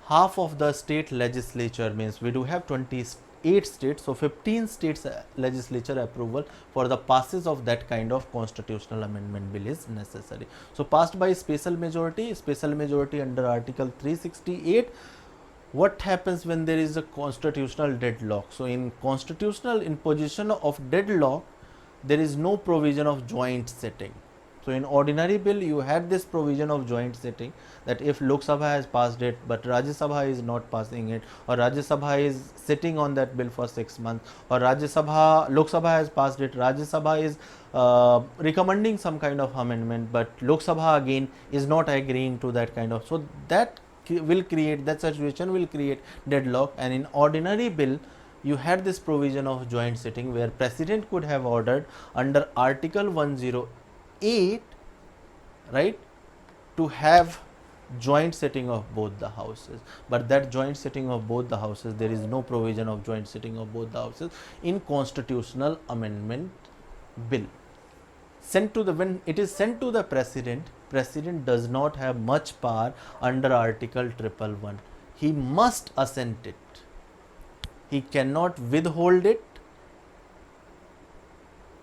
half of the state legislature, means we do have 28 states, so 15 states legislature approval for the passage of that kind of constitutional amendment bill is necessary. So passed by special majority under article 368. What happens when there is a constitutional deadlock? So in constitutional imposition of deadlock, there is no provision of joint sitting. So in ordinary bill you had this provision of joint sitting, that if Lok Sabha has passed it but Rajya Sabha is not passing it, or Rajya Sabha is sitting on that bill for 6 months, or Lok Sabha has passed it, Rajya Sabha is recommending some kind of amendment but Lok Sabha again is not agreeing to that kind of, so that will create, that situation will create deadlock. And in ordinary bill you had this provision of joint sitting where president could have ordered under article 108, right, to have joint sitting of both the houses, but that joint sitting of both the houses, there is no provision of joint sitting of both the houses in constitutional amendment bill. Sent to the, when it is sent to the president does not have much power under article 111. He must assent it, he cannot withhold it,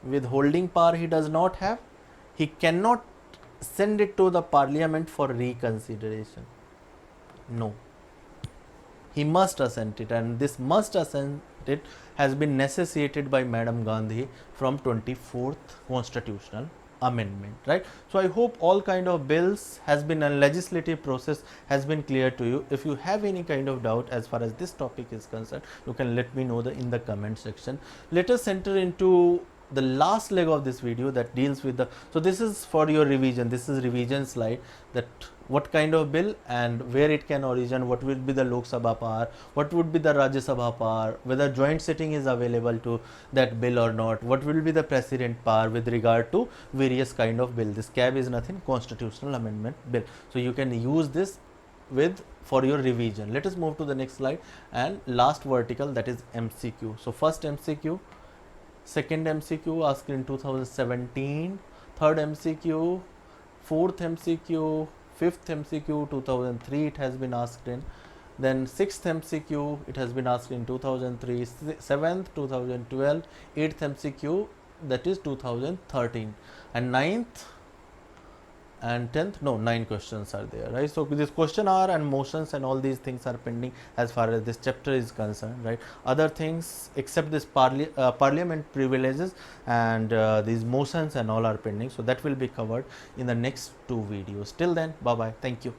withholding power he does not have. He cannot send it to the parliament for reconsideration. No. He must assent it, and this must assent it has been necessitated by Madam Gandhi from 24th constitutional amendment, right. So I hope all kind of bills has been, a legislative process has been clear to you. If you have any kind of doubt as far as this topic is concerned, you can let me know in the comment section. Let us enter into the last leg of this video that deals with the, so this is for your revision, this is revision slide, that what kind of bill and where it can origin, what will be the Lok Sabha power, what would be the Rajya Sabha power, whether joint sitting is available to that bill or not, what will be the president power with regard to various kind of bill. This CAB is nothing, constitutional amendment bill, so you can use this with for your revision. Let us move to the next slide and last vertical, that is MCQ. So first MCQ, second MCQ asked in 2017, third MCQ, fourth MCQ, fifth MCQ 2003 it has been asked in, then sixth MCQ it has been asked in 2003, seventh 2012, eighth MCQ that is 2013, and ninth and 10th, no, 9 questions are there, right. So this question hour and motions and all these things are pending as far as this chapter is concerned, right. Other things except this parliament privileges and these motions and all are pending, so that will be covered in the next 2 videos. Till then, bye bye, thank you.